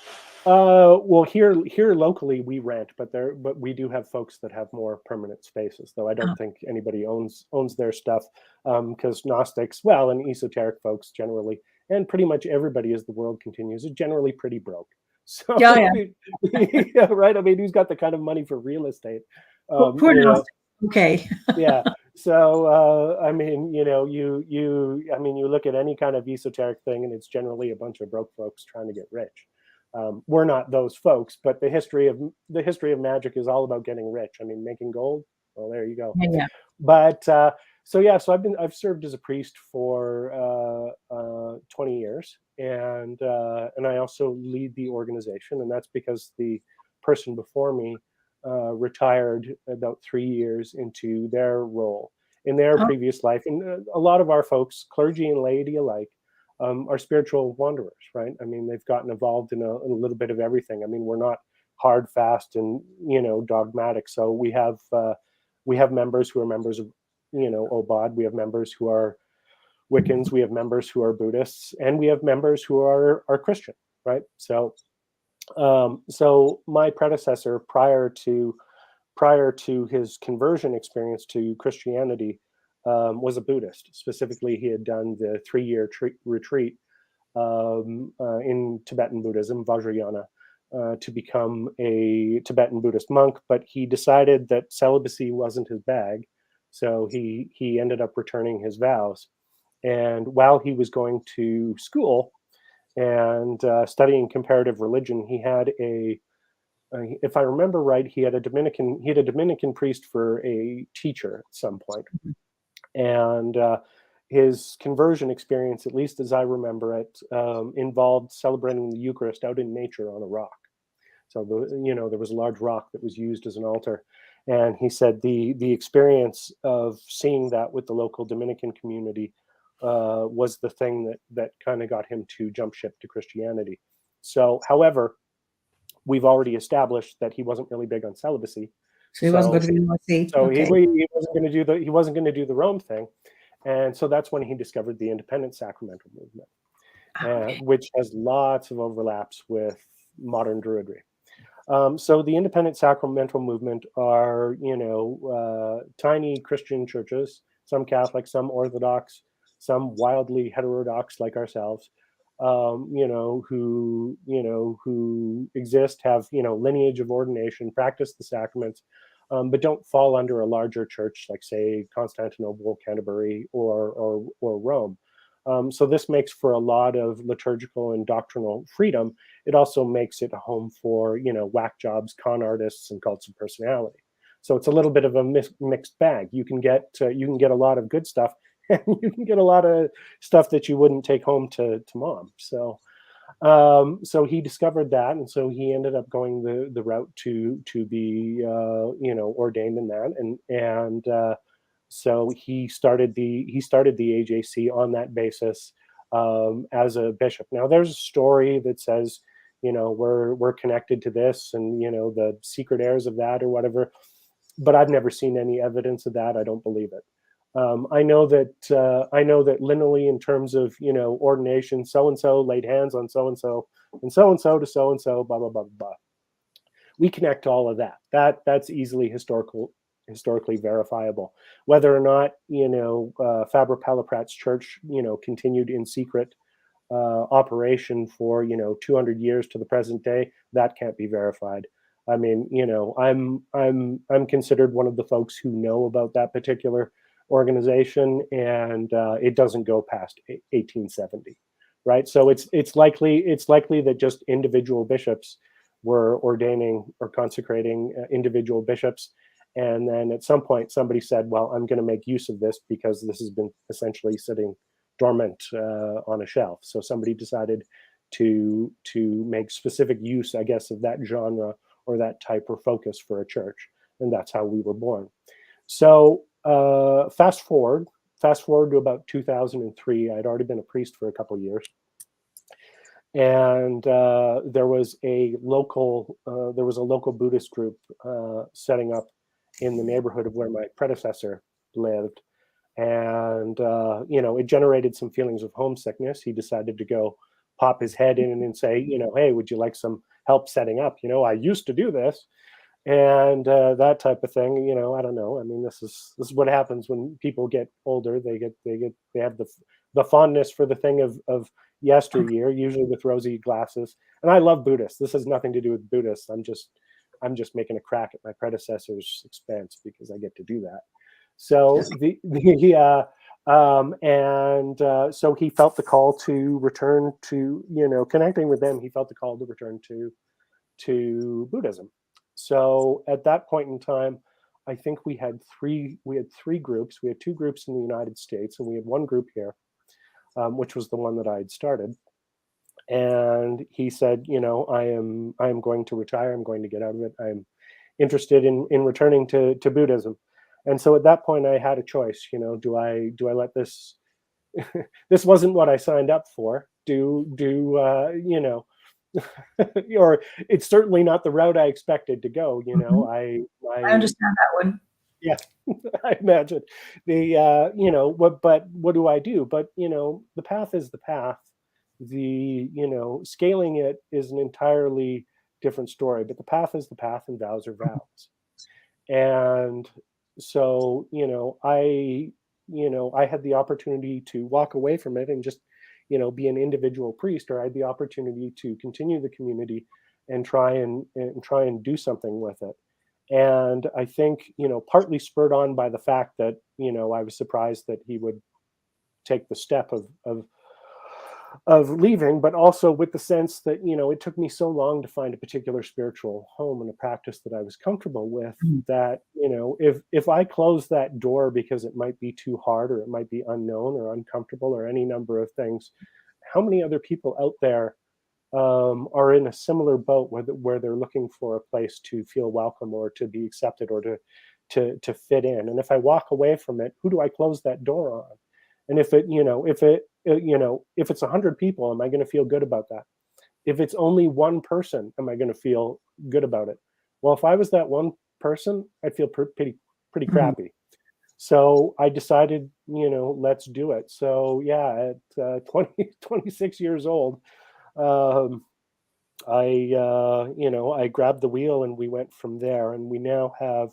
S2: Well, here locally we rent, but we do have folks that have more permanent spaces, though I don't think anybody owns their stuff, because Gnostics, well, and esoteric folks generally, and pretty much everybody as the world continues, is generally pretty broke. So
S1: yeah.
S2: Yeah, right. I mean, who's got the kind of money for real estate?
S1: Poor Gnostic. Okay.
S2: Yeah. So I mean, you look at any kind of esoteric thing, and it's generally a bunch of broke folks trying to get rich. We're not those folks, but the history of magic is all about getting rich. I mean, making gold. Well, there you go.
S1: Yeah.
S2: But so I've served as a priest for 20 years, and I also lead the organization, and that's because the person before me retired about 3 years into their role in their previous life. And a lot of our folks, clergy and laity alike, are spiritual wanderers, right? I mean, they've gotten involved in a little bit of everything. I mean, we're not hard, fast, and dogmatic. So we have members who are members of OBOD. We have members who are Wiccans. We have members who are Buddhists, and we have members who are Christian, right? So my predecessor, prior to his conversion experience to Christianity, was a Buddhist. Specifically, he had done the 3-year retreat in Tibetan Buddhism, Vajrayana, to become a Tibetan Buddhist monk. But he decided that celibacy wasn't his bag, so he ended up returning his vows. And while he was going to school and studying comparative religion, he had if I remember right, he had a Dominican priest for a teacher at some point. And his conversion experience, at least as I remember it, involved celebrating the Eucharist out in nature on a rock. So there was a large rock that was used as an altar, and he said the experience of seeing that with the local Dominican community was the thing that kind of got him to jump ship to Christianity. So, however, we've already established that he wasn't really big on celebacy.
S1: So he wasn't going to be in my seat.
S2: So
S1: okay.
S2: he wasn't going to do the Rome thing, and so that's when he discovered the independent sacramental movement, which has lots of overlaps with modern druidry. So the independent sacramental movement are tiny Christian churches, some Catholic, some Orthodox, some wildly heterodox like ourselves, who exist, have lineage of ordination, practice the sacraments, but don't fall under a larger church like, say, Constantinople, Canterbury, or Rome. So this makes for a lot of liturgical and doctrinal freedom. It also makes it a home for whack jobs, con artists, and cults of personality. So it's a little bit of a mixed bag. You can get a lot of good stuff, and you can get a lot of stuff that you wouldn't take home to mom. So he discovered that, and so he ended up going the route to be ordained in that, and so he started the AJC on that basis as a bishop. Now there's a story that says we're connected to this, and the secret heirs of that or whatever, but I've never seen any evidence of that. I don't believe it. I know that lineally, in terms of ordination, so and so laid hands on so and so to so and so, blah blah blah blah. We connect all of that. That's easily historically verifiable. Whether or not Faber Palaprat's church continued in secret operation for 200 years to the present day, that can't be verified. I mean, I'm considered one of the folks who know about that particular organization, and it doesn't go past 1870, right? So it's likely that just individual bishops were ordaining or consecrating individual bishops, and then at some point somebody said, well, I'm going to make use of this because this has been essentially sitting dormant on a shelf. So somebody decided to make specific use, I guess, of that genre or that type or focus for a church, and that's how we were born. So fast forward to about 2003. I'd already been a priest for a couple of years, and there was a local Buddhist group setting up in the neighborhood of where my predecessor lived, and it generated some feelings of homesickness. He decided to go pop his head in and say, hey, would you like some help setting up? I used to do this. And that type of thing, I don't know. I mean, this is what happens when people get older. They have the fondness for the thing of yesteryear, usually with rosy glasses. And I love Buddhists. This has nothing to do with Buddhists. I'm just making a crack at my predecessor's expense because I get to do that. So so he felt the call to return to connecting with them. He felt the call to return to Buddhism. So at that point in time, I think we had three groups. We had 2 groups in the United States, and we had 1 group here, which was the one that I had started. And he said, I am going to retire. I'm going to get out of it. I'm interested in returning to Buddhism. And so at that point, I had a choice. Do I let this? This wasn't what I signed up for. Or it's certainly not the route I expected to go.
S1: I understand that one.
S2: Yeah, I imagine but what do I do? But the path is the path. The scaling it is an entirely different story. But the path is the path, and vows are vows. And so I had the opportunity to walk away from it and just, be an individual priest, or I had the opportunity to continue the community and try and do something with it. And I think, partly spurred on by the fact that, I was surprised that he would take the step of leaving, but also with the sense that, it took me so long to find a particular spiritual home and a practice that I was comfortable with, that, if I close that door because it might be too hard, or it might be unknown or uncomfortable, or any number of things, how many other people out there are in a similar boat where they're looking for a place to feel welcome, or to be accepted, or to fit in? And if I walk away from it, who do I close that door on? And if it's 100 people, am I going to feel good about that? If it's only one person, am I going to feel good about it? Well, if I was that one person, I'd feel pretty crappy. So I decided, let's do it. So yeah, at 26 years old, I grabbed the wheel, and we went from there. And we now have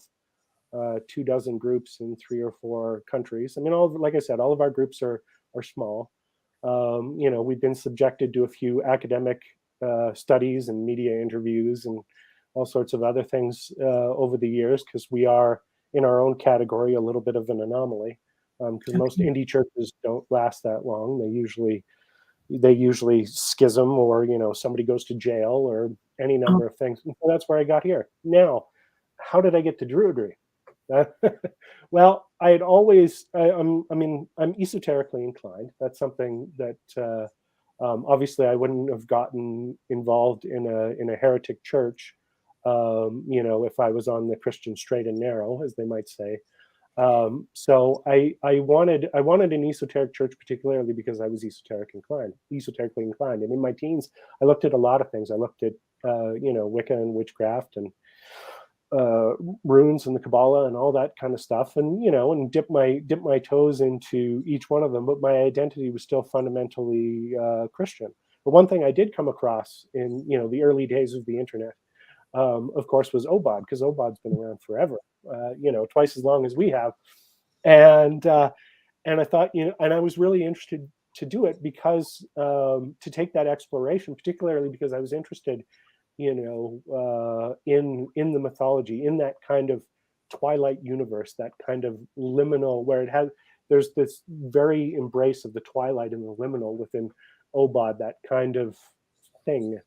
S2: 24 groups in 3 or 4 countries. I mean, like I said, all of our groups are small. We've been subjected to a few academic studies and media interviews and all sorts of other things over the years, because we are, in our own category, a little bit of an anomaly, because most indie churches don't last that long. They usually schism, or somebody goes to jail, or any number of things. And so that's where I got here. Now, how did I get to druidry? Well, I had always, I'm esoterically inclined. That's something that obviously I wouldn't have gotten involved in a heretic church, if I was on the Christian straight and narrow, as they might say. So I wanted an esoteric church, particularly because I was esoterically inclined. And in my teens, I looked at a lot of things. I looked at Wicca and witchcraft, and runes and the Kabbalah and all that kind of stuff, and dip my toes into each one of them. But my identity was still fundamentally Christian. But one thing I did come across in the early days of the internet, of course, was OBOD, because OBOD's been around forever, twice as long as we have. And I thought, and I was really interested to do it, because to take that exploration, particularly because I was interested, in the mythology, in that kind of twilight universe, that kind of liminal, where there's this very embrace of the twilight and the liminal within OBOD, that kind of thing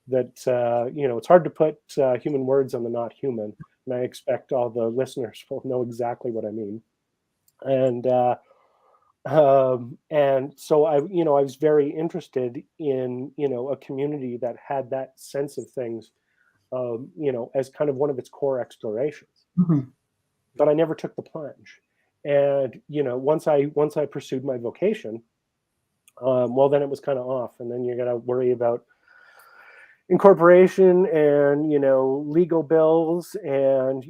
S2: that, it's hard to put human words on the not human. And I expect all the listeners will know exactly what I mean. And so I was very interested in, a community that had that sense of things, as kind of one of its core explorations. But I never took the plunge. And, once I pursued my vocation, well, then it was kind of off. And then you got to worry about incorporation and, legal bills, and,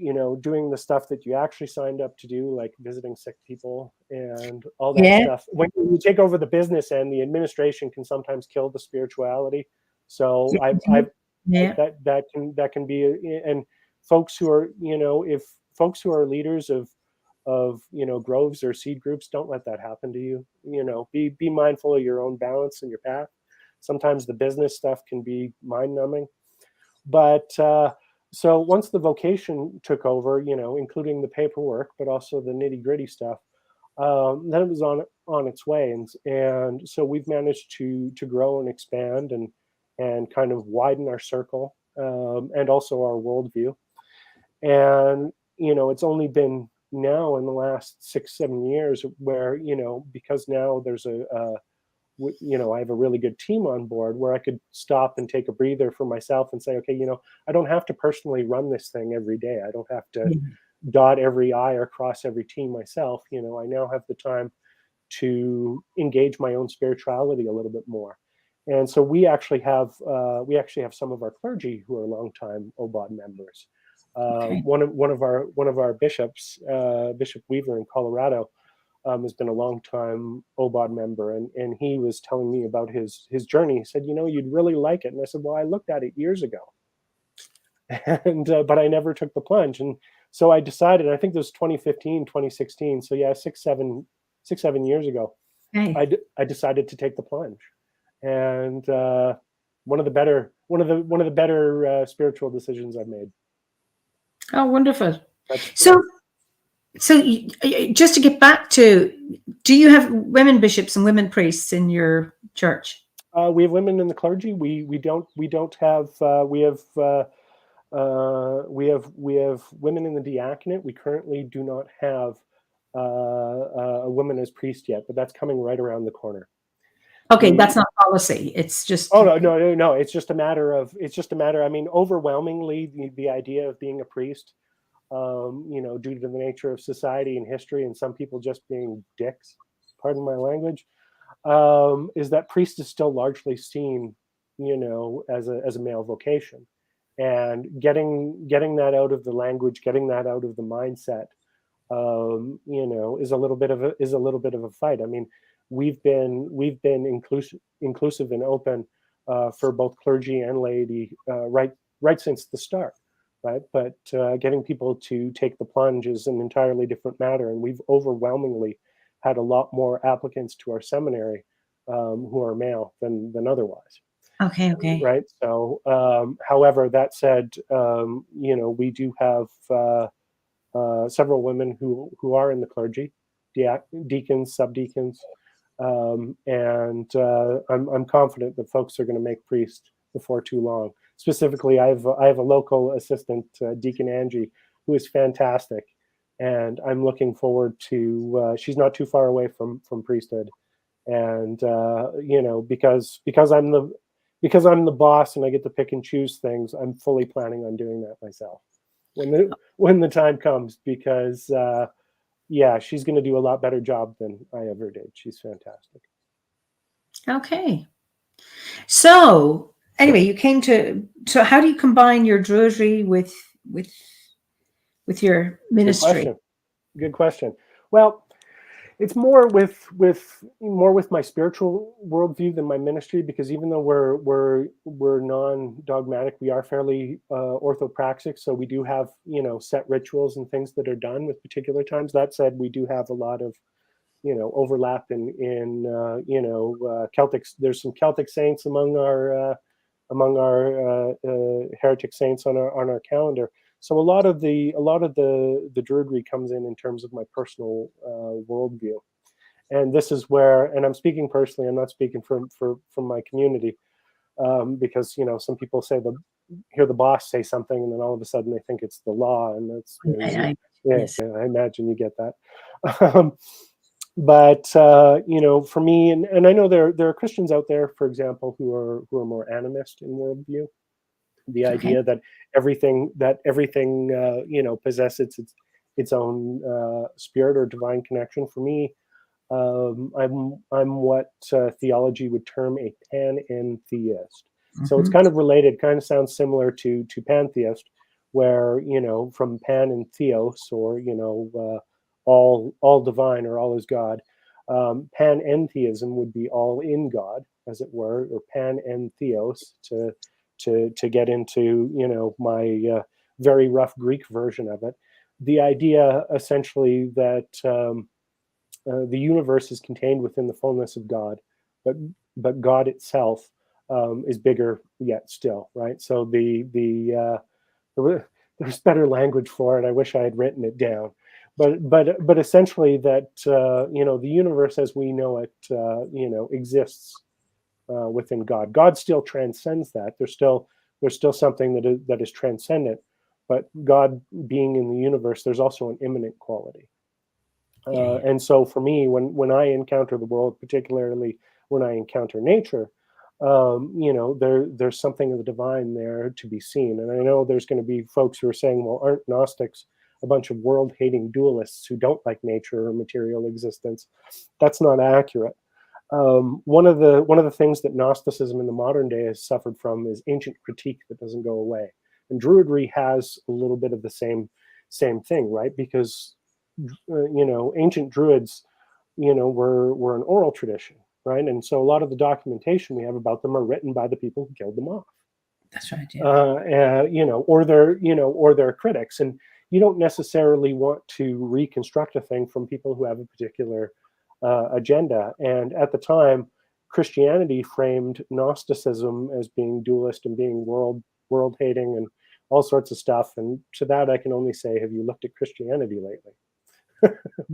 S2: doing the stuff that you actually signed up to do, like visiting sick people and all that stuff. When you take over the business end, the administration can sometimes kill the spirituality. So that can be, and folks who are, if folks who are leaders of groves or seed groups, don't let that happen to you. Be mindful of your own balance and your path. Sometimes the business stuff can be mind-numbing. But so once the vocation took over, including the paperwork, but also the nitty-gritty stuff, then it was on its way. And so we've managed to grow and expand and kind of widen our circle, and also our worldview. And, it's only been now in the last 6-7 years where, because now there's I have a really good team on board, where I could stop and take a breather for myself and say, okay, I don't have to personally run this thing every day. I don't have to dot every I or cross every T myself. I now have the time to engage my own spirituality a little bit more. And so we actually have some of our clergy who are longtime OBOD members. One of our bishops, Bishop Weaver in Colorado, has been a long-time OBOD member, and he was telling me about his journey. He said, you'd really like it. And I said, well, I looked at it years ago, and but I never took the plunge. And so I decided, I think it was 2015, 2016. So yeah, 6-7 7 years ago,
S1: Okay.
S2: I decided to take the plunge, and one of the better spiritual decisions I've made.
S1: Oh, wonderful.
S2: That's
S1: So, just to get back to, do you have women bishops and women priests in your church?
S2: we have women in the clergy. We don't have we have women in the diaconate. We currently do not have a woman as priest yet, but that's coming right around the corner.
S1: Okay, that's not policy. It's just.
S2: Oh no. It's just a matter of. I mean, overwhelmingly, the idea of being a priest, due to the nature of society and history, and some people just being dicks, pardon my language, is that priest is still largely seen, as a male vocation, and getting that out of the language, getting that out of the mindset, is a little bit of a fight. I mean, we've been inclusive and open for both clergy and laity right since the start, right? But getting people to take the plunge is an entirely different matter, and we've overwhelmingly had a lot more applicants to our seminary who are male than otherwise.
S1: Okay.
S2: Right. So, however, that said, we do have several women who are in the clergy, deacons, subdeacons, and I'm confident that folks are going to make priest before too long. Specifically, I have a local assistant, Deacon Angie, who is fantastic, and I'm looking forward to. She's not too far away from priesthood, and because I'm the boss and I get to pick and choose things, I'm fully planning on doing that myself when the time comes, because she's going to do a lot better job than I ever did. She's fantastic.
S1: Okay. So anyway, you came to. So how do you combine your druidry with your ministry?
S2: Good question. Well, it's more with my spiritual worldview than my ministry, because even though we're non-dogmatic, we are fairly orthopraxic. So we do have set rituals and things that are done with particular times. That said, we do have a lot of overlap in Celtic. There's some Celtic saints among our heretic saints on our calendar. So a lot of the druidry comes in terms of my personal worldview, and this is where, and I'm speaking personally, I'm not speaking from my community, because some people hear the boss say something, and then all of a sudden they think it's the law, and
S1: Yes.
S2: I imagine you get that. But for me, and I know there are Christians out there, for example, who are more animist in worldview. The idea that everything possesses its own spirit or divine connection. For me, I'm what theology would term a pan-entheist. So it's kind of related, kind of sounds similar to pantheist, where from pan and theos, or all divine, or all is God. Pan-entheism would be all in God, as it were, or pan-entheos, to get into my very rough Greek version of it. The idea essentially that the universe is contained within the fullness of God, but God itself is bigger yet still, right? So there's better language for it. I wish I had written it down, but essentially that the universe as we know it exists within God. God still transcends that. There's still something that is transcendent, but God being in the universe, there's also an immanent quality. And so for me, when I encounter the world, particularly when I encounter nature, there's something of the divine there to be seen. And I know there's going to be folks who are saying, well, aren't Gnostics a bunch of world-hating dualists who don't like nature or material existence? That's not accurate. One of the things that Gnosticism in the modern day has suffered from is ancient critique that doesn't go away. And druidry has a little bit of the same thing, right? Because ancient druids, were an oral tradition, right? And so a lot of the documentation we have about them are written by the people who killed them off.
S1: That's right. Yeah.
S2: Or their critics, and you don't necessarily want to reconstruct a thing from people who have a particular agenda. And at the time, Christianity framed Gnosticism as being dualist and being world hating and all sorts of stuff. And to that, I can only say, have you looked at Christianity lately?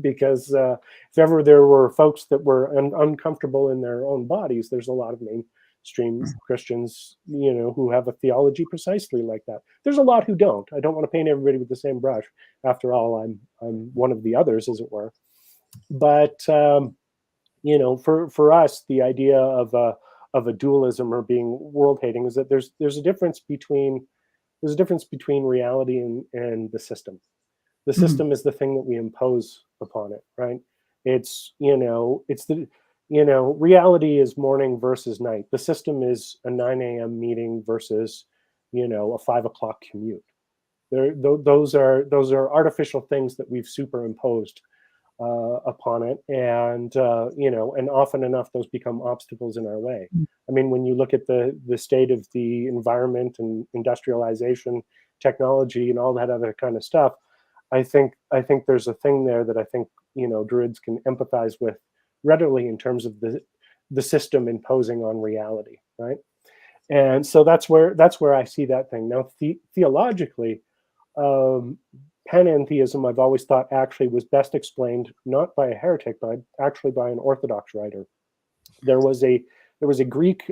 S2: Because if ever there were folks that were uncomfortable in their own bodies, there's a lot of mainstream Christians, who have a theology precisely like that. There's a lot who don't. I don't want to paint everybody with the same brush. After all, I'm one of the others, as it were. But for us, the idea of a dualism or being world hating is that there's a difference between reality and the system. The system is the thing that we impose upon it, right? It's reality is morning versus night. The system is a 9 a.m. meeting versus, a 5 o'clock commute. Those are artificial things that we've superimposed upon it, and and often enough those become obstacles in our way. I mean, when you look at the state of the environment and industrialization, technology, and all that other kind of stuff, I think there's a thing there that I think Druids can empathize with readily in terms of the system imposing on reality, right? And so that's where I see that thing now. Theologically, panentheism, I've always thought, actually was best explained not by a heretic, but actually by an Orthodox writer. There was a Greek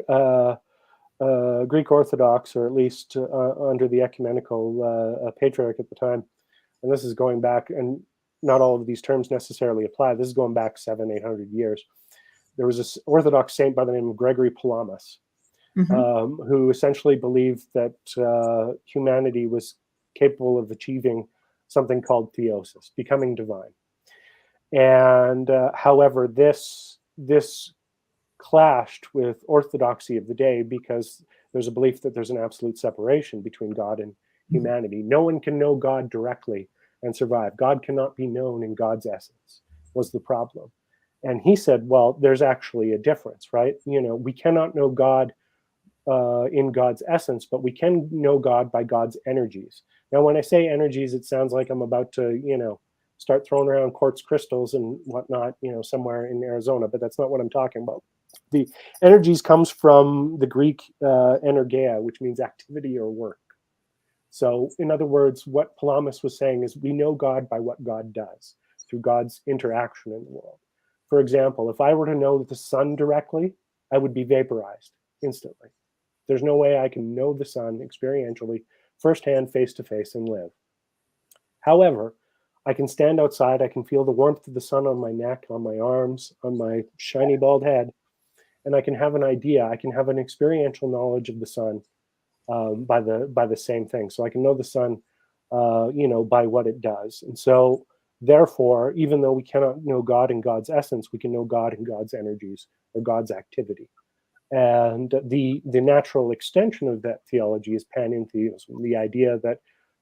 S2: Greek Orthodox, or at least under the ecumenical patriarch at the time, and this is going back, and not all of these terms necessarily apply. This is going back 700-800 years. There was this Orthodox saint by the name of Gregory Palamas, who essentially believed that humanity was capable of achieving something called theosis, becoming divine. And however, this clashed with orthodoxy of the day, because there's a belief that there's an absolute separation between God and humanity. No one can know God directly and survive. God cannot be known in God's essence, was the problem. And he said, well, there's actually a difference, right? We cannot know God in God's essence, but we can know God by God's energies. Now, when I say energies, it sounds like I'm about to, start throwing around quartz crystals and whatnot, somewhere in Arizona, but that's not what I'm talking about. The energies comes from the Greek energeia, which means activity or work. So in other words, what Palamas was saying is we know God by what God does, through God's interaction in the world. For example, if I were to know the sun directly, I would be vaporized instantly. There's no way I can know the sun experientially, firsthand, face to face, and live. However, I can stand outside, I can feel the warmth of the sun on my neck, on my arms, on my shiny bald head, and I can have an idea, I can have an experiential knowledge of the sun by the same thing. So I can know the sun, by what it does. And so therefore, even though we cannot know God in God's essence, we can know God in God's energies or God's activity. And the natural extension of that theology is panentheism, the idea that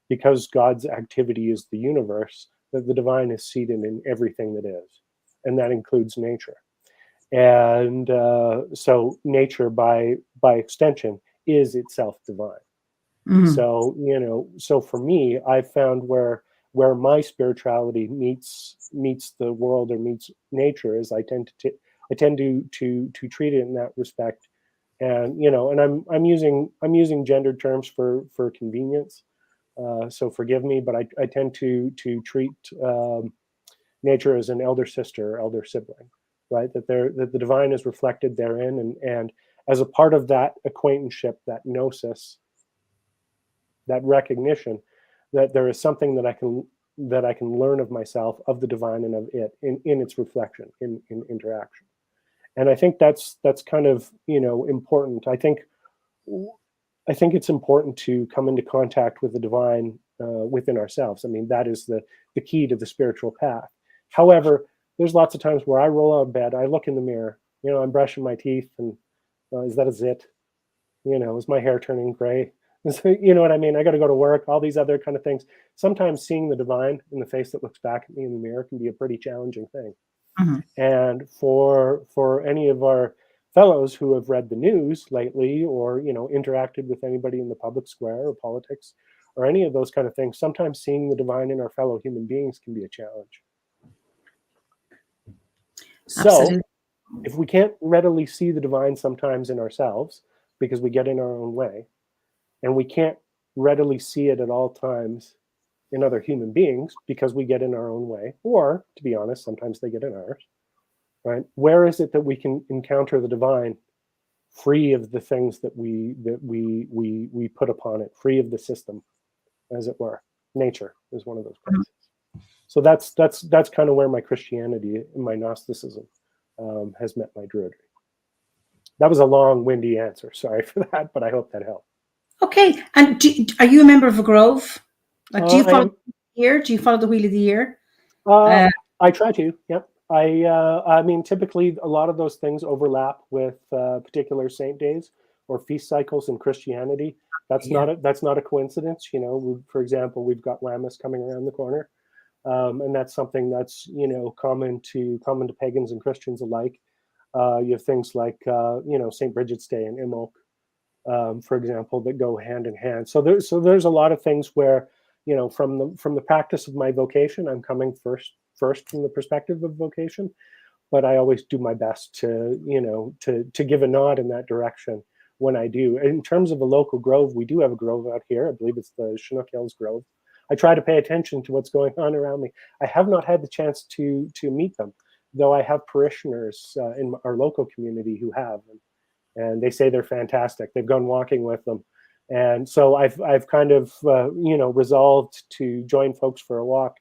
S2: because God's activity is the universe, that the divine is seated in everything that is, and that includes nature. And so nature, by extension, is itself divine. So so for me, I've found where my spirituality meets the world or meets nature is I tend to treat it in that respect. And and I'm using gendered terms for convenience, so forgive me, but I tend to treat nature as an elder sister or elder sibling, right? That the divine is reflected therein, and as a part of that acquaintanceship, that gnosis, that recognition that there is something that I can learn of myself, of the divine, and of it in its reflection, in interaction. And I think that's kind of important. I think it's important to come into contact with the divine within ourselves. I mean, that is the key to the spiritual path. However, there's lots of times where I roll out of bed, I look in the mirror, I'm brushing my teeth, and is that a zit? Is my hair turning gray? You know what I mean? I got to go to work, all these other kind of things. Sometimes seeing the divine in the face that looks back at me in the mirror can be a pretty challenging thing. And for any of our fellows who have read the news lately, or interacted with anybody in the public square or politics or any of those kind of things, sometimes seeing the divine in our fellow human beings can be a challenge. So
S1: Absolutely.
S2: if we can't readily see the divine sometimes in ourselves because we get in our own way, and we can't readily see it at all times in other human beings because we get in our own way, or to be honest, sometimes they get in ours, right? Where is it that we can encounter the divine free of the things that we put upon it, free of the system, as it were? Nature is one of those places. So that's kind of where my Christianity and my Gnosticism has met my druidry. That was a long, windy answer. Sorry for that, but I hope that helped.
S1: Okay. And are you a member of a grove? Like, do you
S2: I
S1: follow
S2: am.
S1: the year? Do you follow the wheel of the year?
S2: I try to. Yep. I mean, typically a lot of those things overlap with particular saint days or feast cycles in Christianity. That's
S1: Yeah.
S2: not a coincidence. You know, for example, we've got Lammas coming around the corner, and that's something that's common to pagans and Christians alike. You have things like Saint Bridget's Day and Imbolc, for example, that go hand in hand. So there's a lot of things where, from the practice of my vocation, I'm coming first from the perspective of vocation, but I always do my best to give a nod in that direction when I do. In terms of a local grove, we do have a grove out here. I believe it's the Chinook Hills Grove. I try to pay attention to what's going on around me. I have not had the chance to meet them, though I have parishioners in our local community who have, and they say they're fantastic. They've gone walking with them, and so I've kind of resolved to join folks for a walk.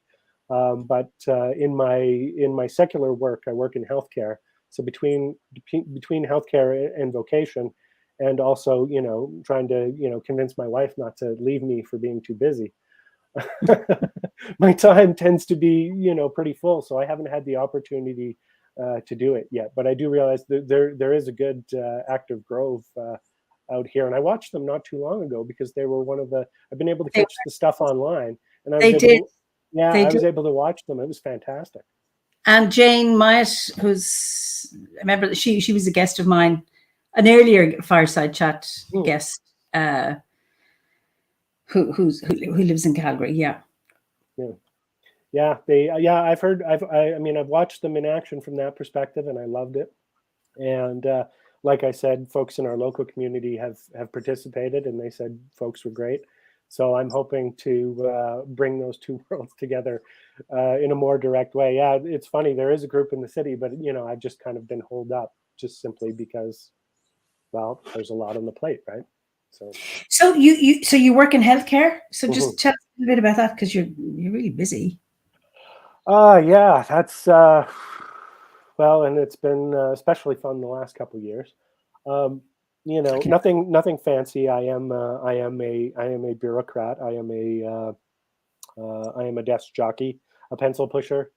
S2: But in my secular work, I work in healthcare. So between healthcare and vocation, and also trying to convince my wife not to leave me for being too busy, my time tends to be pretty full. So I haven't had the opportunity to do it yet. But I do realize that there is a good active grove out here, and I watched them not too long ago because they were one of the. I've been able to catch the stuff online, and I was
S1: They
S2: able
S1: did.
S2: to. Yeah,
S1: They
S2: I
S1: did.
S2: was able to watch them. It was fantastic.
S1: And Jane Myatt, who's, I remember she was a guest of mine, an earlier Fireside Chat guest, who lives in Calgary. Yeah.
S2: I've heard. I mean, I've watched them in action from that perspective, and I loved it. And like I said, folks in our local community have participated, and they said folks were great. So I'm hoping to bring those two worlds together in a more direct way. Yeah, it's funny. There is a group in the city, but I've just kind of been holed up just simply because, well, there's a lot on the plate, right?
S1: So you work in healthcare. So just tell us a little bit about that, because you're really busy.
S2: Yeah, that's well, and it's been especially fun the last couple of years.
S1: Okay.
S2: Nothing fancy. I am a bureaucrat. I am a desk jockey, a pencil pusher,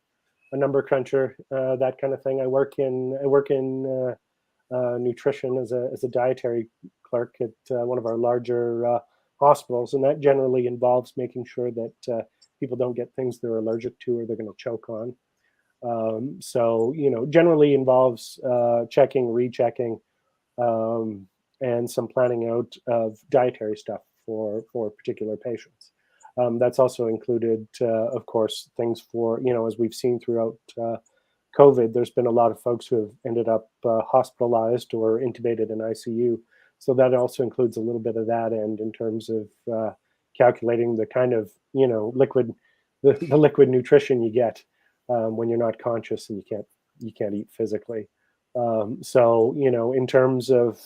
S2: a number cruncher, that kind of thing. I work in nutrition as a dietary clerk at one of our larger hospitals, and that generally involves making sure that people don't get things they're allergic to or they're going to choke on. So generally involves checking, rechecking, and some planning out of dietary stuff for particular patients. That's also included, of course, things for, as we've seen throughout COVID, there's been a lot of folks who have ended up hospitalized or intubated in ICU. So that also includes a little bit of that end in terms of calculating the kind of, liquid, the liquid nutrition you get when you're not conscious and you can't eat physically. So in terms of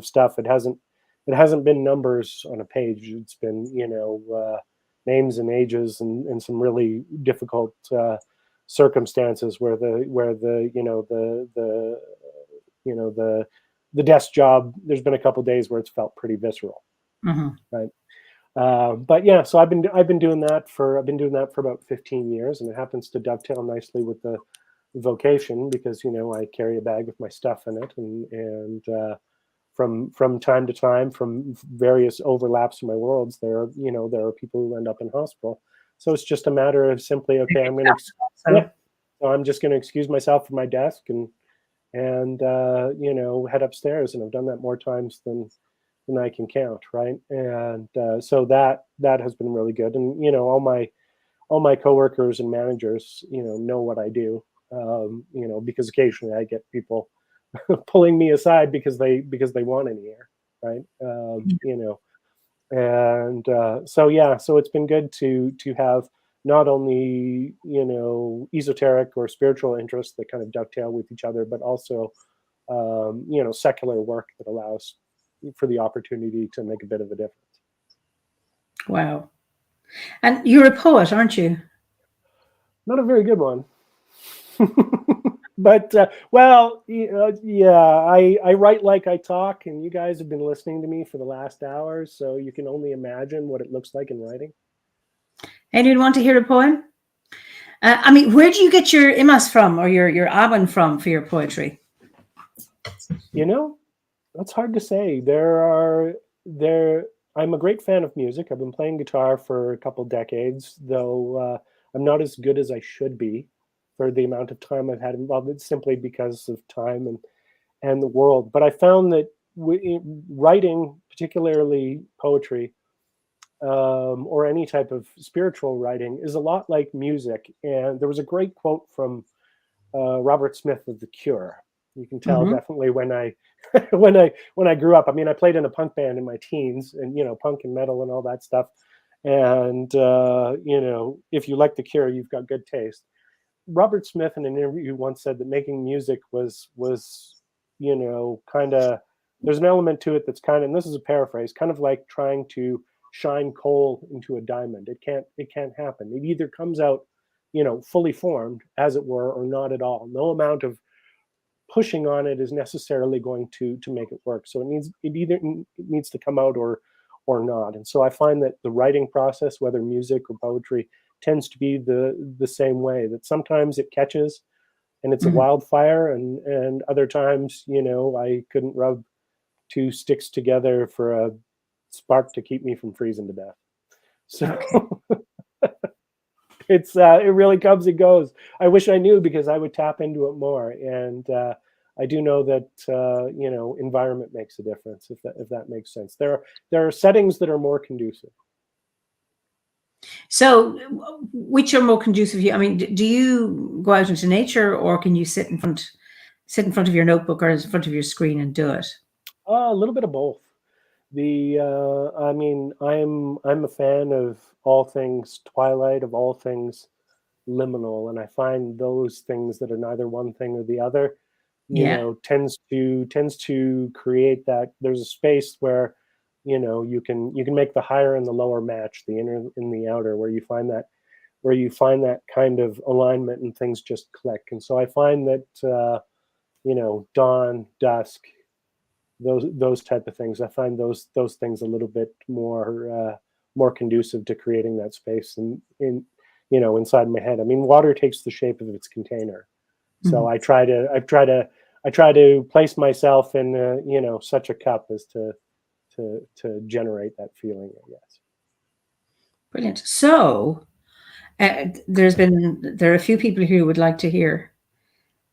S2: stuff, it hasn't been numbers on a page. It's been names and ages and some really difficult circumstances where the desk job. There's been a couple of days where it's felt pretty visceral, right? But yeah, so I've been doing that for about 15 years, and it happens to dovetail nicely with the vocation because I carry a bag with my stuff in it, and from time to time, from various overlaps in my worlds, there are people who end up in hospital. So it's just a matter of simply, okay, so I'm just going to excuse myself from my desk and head upstairs, and I've done that more times than I can count, right? And so that has been really good, and all my coworkers and managers know what I do, because occasionally I get people pulling me aside because they want an ear, right? So it's been good to have not only esoteric or spiritual interests that kind of dovetail with each other, but also secular work that allows for the opportunity to make a bit of a difference.
S1: Wow. And you're a poet, aren't you?
S2: Not a very good one. But I write like I talk, and you guys have been listening to me for the last hour, so you can only imagine what it looks like in writing.
S1: Anyone want to hear a poem? Where do you get your imas from, or your aban from for your poetry?
S2: That's hard to say. I'm a great fan of music. I've been playing guitar for a couple decades, though I'm not as good as I should be for the amount of time I've had involved. It's simply because of time and the world. But I found that writing, particularly poetry, or any type of spiritual writing, is a lot like music. And there was a great quote from Robert Smith of The Cure. You can tell definitely when I when I grew up. I mean, I played in a punk band in my teens, and punk and metal and all that stuff. And if you like The Cure, you've got good taste. Robert Smith in an interview once said that making music was kind of, there's an element to it that's kind of, and this is a paraphrase, kind of like trying to shine coal into a diamond. It can't happen. It either comes out fully formed, as it were, or not at all. No amount of pushing on it is necessarily going to make it work. So it either needs to come out or not. And so I find that the writing process, whether music or poetry, tends to be the same way, that sometimes it catches and it's a wildfire, and other times, I couldn't rub two sticks together for a spark to keep me from freezing to death. So it really comes and goes. I wish I knew, because I would tap into it more. And I do know that environment makes a difference, if that makes sense. There are settings that are more conducive.
S1: So, which are more conducive? Do you go out into nature, or can you sit in front of your notebook or in front of your screen and do it?
S2: A little bit of both. I'm a fan of all things twilight, of all things liminal, and I find those things that are neither one thing or the other, tends to create that there's a space where you can make the higher and the lower match, the inner and the outer, where you find that kind of alignment and things just click. And so I find that dawn, dusk, those type of things, I find those things a little bit more conducive to creating that space inside my head. I mean, water takes the shape of its container, so I try to place myself in such a cup as to generate that feeling, I guess.
S1: Brilliant. So there are a few people who would like to hear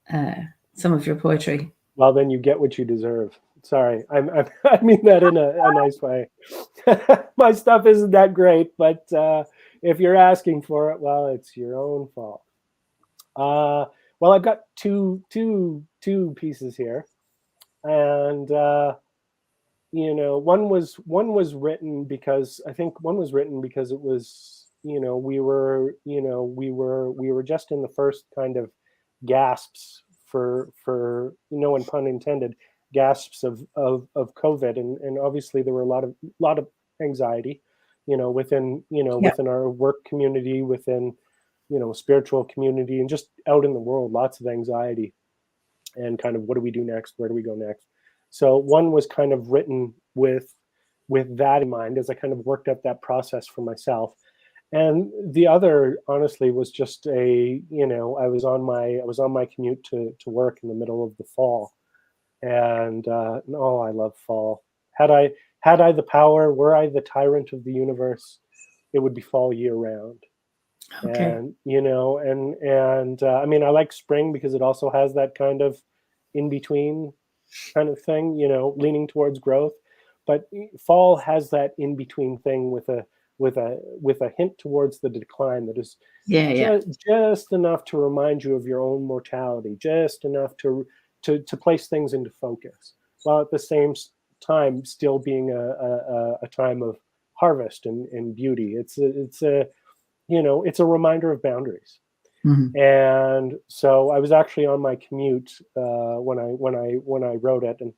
S1: some of your poetry.
S2: Well, then you get what you deserve. Sorry, I mean that in a nice way. My stuff isn't that great, but if you're asking for it, well, it's your own fault. Well, I've got two pieces here, and one was written because it was we were just in the first kind of gasps for no pun intended, gasps of COVID, and obviously there were a lot of anxiety, within our work community, within spiritual community, and just out in the world, lots of anxiety, and kind of what do we do next? Where do we go next? So one was kind of written with that in mind, as I kind of worked up that process for myself. And the other, honestly, was just I was on my commute to work in the middle of the fall, and I love fall. Had I the power, were I the tyrant of the universe, it would be fall year round.
S1: Okay.
S2: And I mean, I like spring because it also has that kind of in between kind of thing, leaning towards growth. But fall has that in between thing with with a hint towards the decline that is
S1: Yeah.
S2: just enough to remind you of your own mortality, just enough to place things into focus, while at the same time still being a time of harvest and beauty. It's a reminder of boundaries.
S1: Mm-hmm.
S2: And so I was actually on my commute when I wrote it, and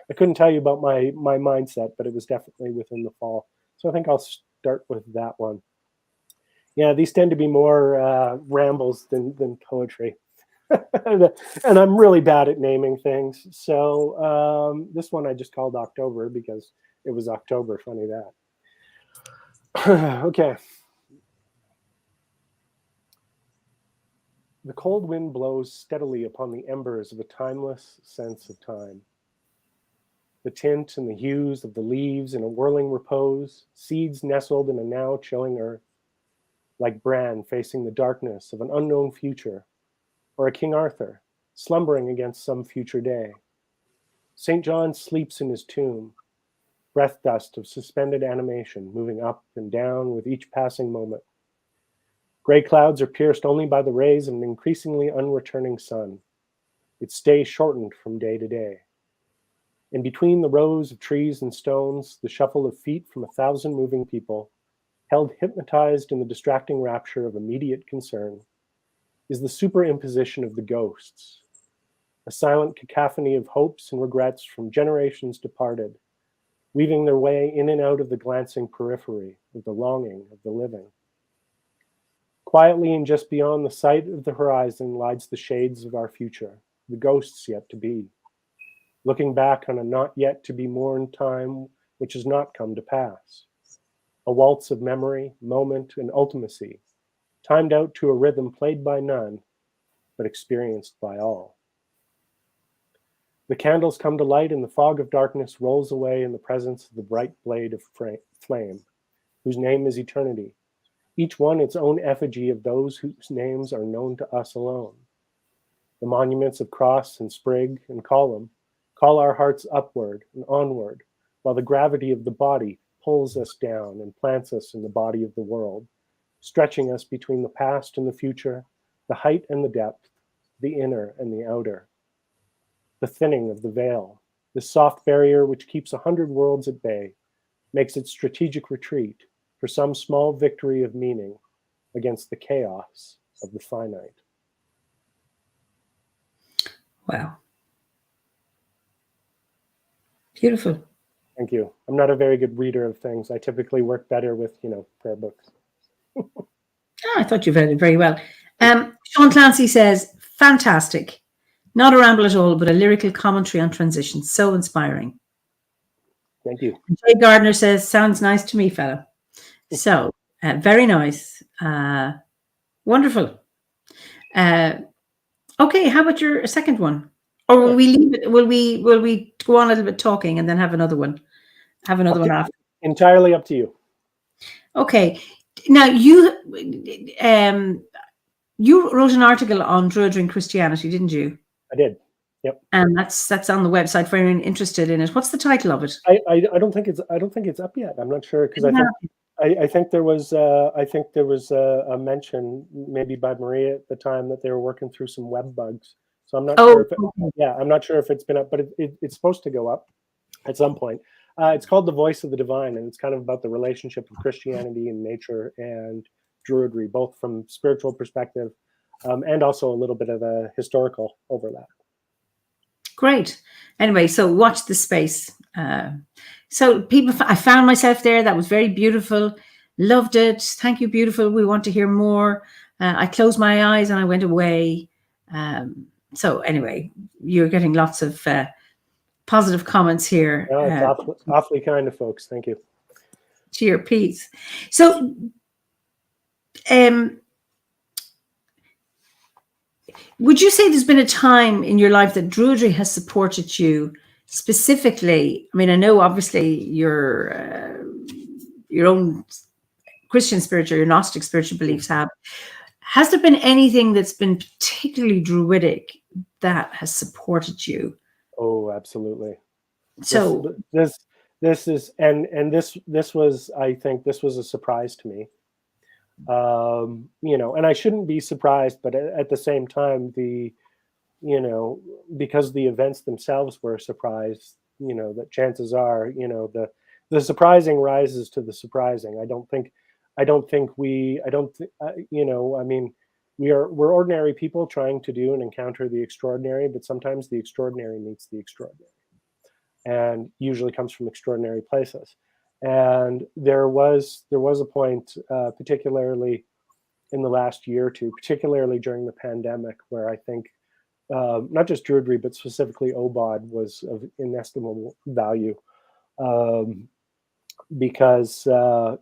S2: I couldn't tell you about my mindset, but it was definitely within the fall. So I think I'll start with that one. Yeah, these tend to be more rambles than poetry. And I'm really bad at naming things. So this one I just called October because it was October. Funny that. Okay. The cold wind blows steadily upon the embers of a timeless sense of time. The tint and the hues of the leaves in a whirling repose, seeds nestled in a now chilling earth, like Bran facing the darkness of an unknown future, or a King Arthur slumbering against some future day. St. John sleeps in his tomb, breath dust of suspended animation moving up and down with each passing moment. Gray clouds are pierced only by the rays of an increasingly unreturning sun. Its stay shortened from day to day. In between the rows of trees and stones, the shuffle of feet from 1,000 moving people, held hypnotized in the distracting rapture of immediate concern, is the superimposition of the ghosts, a silent cacophony of hopes and regrets from generations departed, weaving their way in and out of the glancing periphery of the longing of the living. Quietly and just beyond the sight of the horizon lies the shades of our future, the ghosts yet to be, looking back on a not yet to be mourned time which has not come to pass. A waltz of memory, moment, and ultimacy, timed out to a rhythm played by none, but experienced by all. The candles come to light and the fog of darkness rolls away in the presence of the bright blade of flame, whose name is eternity, each one its own effigy of those whose names are known to us alone. The monuments of cross and sprig and column call our hearts upward and onward, while the gravity of the body pulls us down and plants us in the body of the world, stretching us between the past and the future, the height and the depth, the inner and the outer. The thinning of the veil, the soft barrier which keeps 100 worlds at bay, makes its strategic retreat for some small victory of meaning against the chaos of the finite.
S1: Wow. Beautiful.
S2: Thank you. I'm not a very good reader of things. I typically work better with, prayer books.
S1: I thought you read it very well. Sean Clancy says, fantastic. Not a ramble at all, but a lyrical commentary on transition. So inspiring.
S2: Thank you.
S1: Jay Gardner says, sounds nice to me, fella. So, very nice. Wonderful. Okay, how about your second one? Or will we leave it? Will we go on a little bit talking and then have another one? Have another one after?
S2: Entirely up to you. Okay.
S1: Now, you wrote an article on druidry and Christianity, didn't you?
S2: I did. Yep.
S1: And that's on the website for anyone interested in it. What's the title of it?
S2: I don't think it's up yet. I'm not sure because I think there was a mention maybe by Maria at the time that they were working through some web bugs. So I'm not sure. I'm not sure if it's been up, but it's supposed to go up at some point. It's called The Voice of the Divine, and it's kind of about the relationship of Christianity and nature and druidry, both from spiritual perspective and also a little bit of a historical overlap.
S1: Great. Anyway, so watch the space. So people, I found myself there. That was very beautiful. Loved it. Thank you, beautiful. We want to hear more. I closed my eyes and I went away. So anyway, you're getting lots of positive comments here.
S2: No, it's awfully kind of folks. Thank you.
S1: To your piece. So, would you say there's been a time in your life that druidry has supported you specifically? I mean, I know obviously your own Christian spiritual, your Gnostic spiritual beliefs have. Has there been anything that's been particularly druidic that has supported you?
S2: Oh, absolutely.
S1: So
S2: this this is, and this was, I think this was a surprise to me. You know, and I shouldn't be surprised, but at the same time, you know, because the events themselves were a surprise, you know, that chances are, you know, the surprising rises to the surprising. I don't think you know, I mean, we're ordinary people trying to do and encounter the extraordinary, but sometimes the extraordinary meets the extraordinary, and usually comes from extraordinary places. And there was a point, particularly in the last year or two, particularly during the pandemic, where I think not just druidry, but specifically OBOD was of inestimable value, because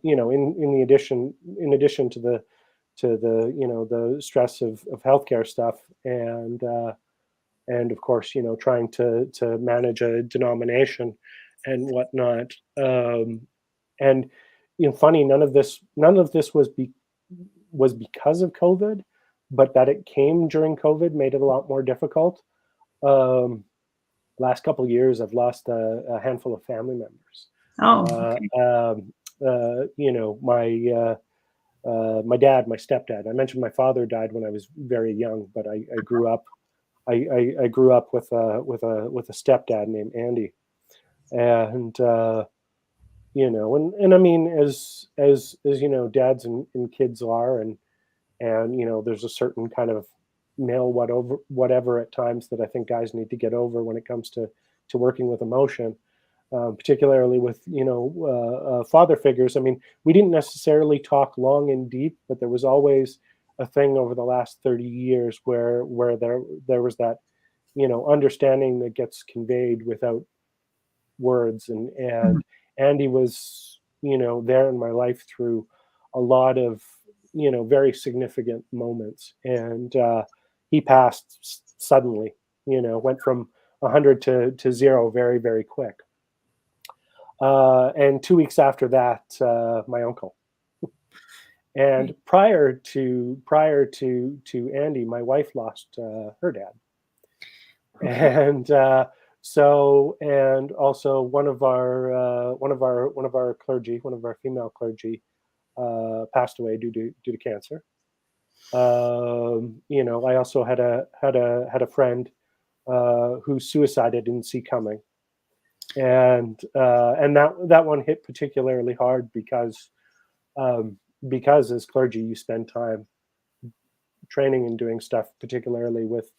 S2: you know, in addition to the you know, the stress of healthcare stuff, and of course, you know, trying to manage a denomination and whatnot, and you know, funny, none of this was because of COVID, but that it came during COVID made it a lot more difficult. Last couple of years, I've lost a handful of family members.
S1: Oh, okay.
S2: You know, my dad, my stepdad. I mentioned my father died when I was very young, but I grew up. I grew up with a stepdad named Andy, and you know, and I mean, as you know, dads and kids are, and you know, there's a certain kind of male whatever at times that I think guys need to get over when it comes to working with emotion, particularly with, you know, father figures. I mean, we didn't necessarily talk long and deep, but there was always a thing over the last 30 years where there was that, you know, understanding that gets conveyed without words, and Andy was, you know, there in my life through a lot of, you know, very significant moments, and he passed suddenly, you know, went from 100 to 0 very, very quick. And 2 weeks after that, my uncle. And prior to Andy, my wife lost her dad, and so, and also one of our clergy, one of our female clergy, passed away due to cancer. You know, I also had a friend who suicide I didn't see coming, and that one hit particularly hard because as clergy you spend time training and doing stuff, particularly with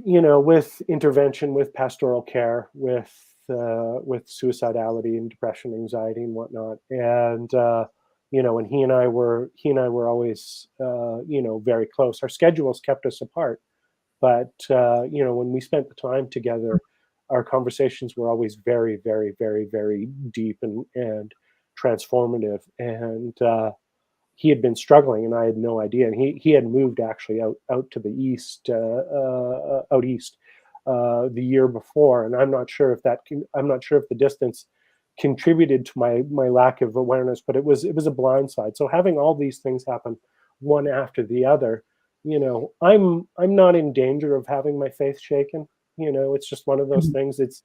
S2: you know, with intervention, with pastoral care, with suicidality and depression, anxiety, and whatnot. And you know, and he and I were always you know, very close. Our schedules kept us apart, but you know, when we spent the time together, our conversations were always very, very, very, very deep and transformative. And he had been struggling, and I had no idea. And he had moved actually out to the east, out east, the year before. And I'm not sure if the distance contributed to my lack of awareness, but it was a blind side. So having all these things happen one after the other, you know, I'm not in danger of having my faith shaken. You know, it's just one of those things. It's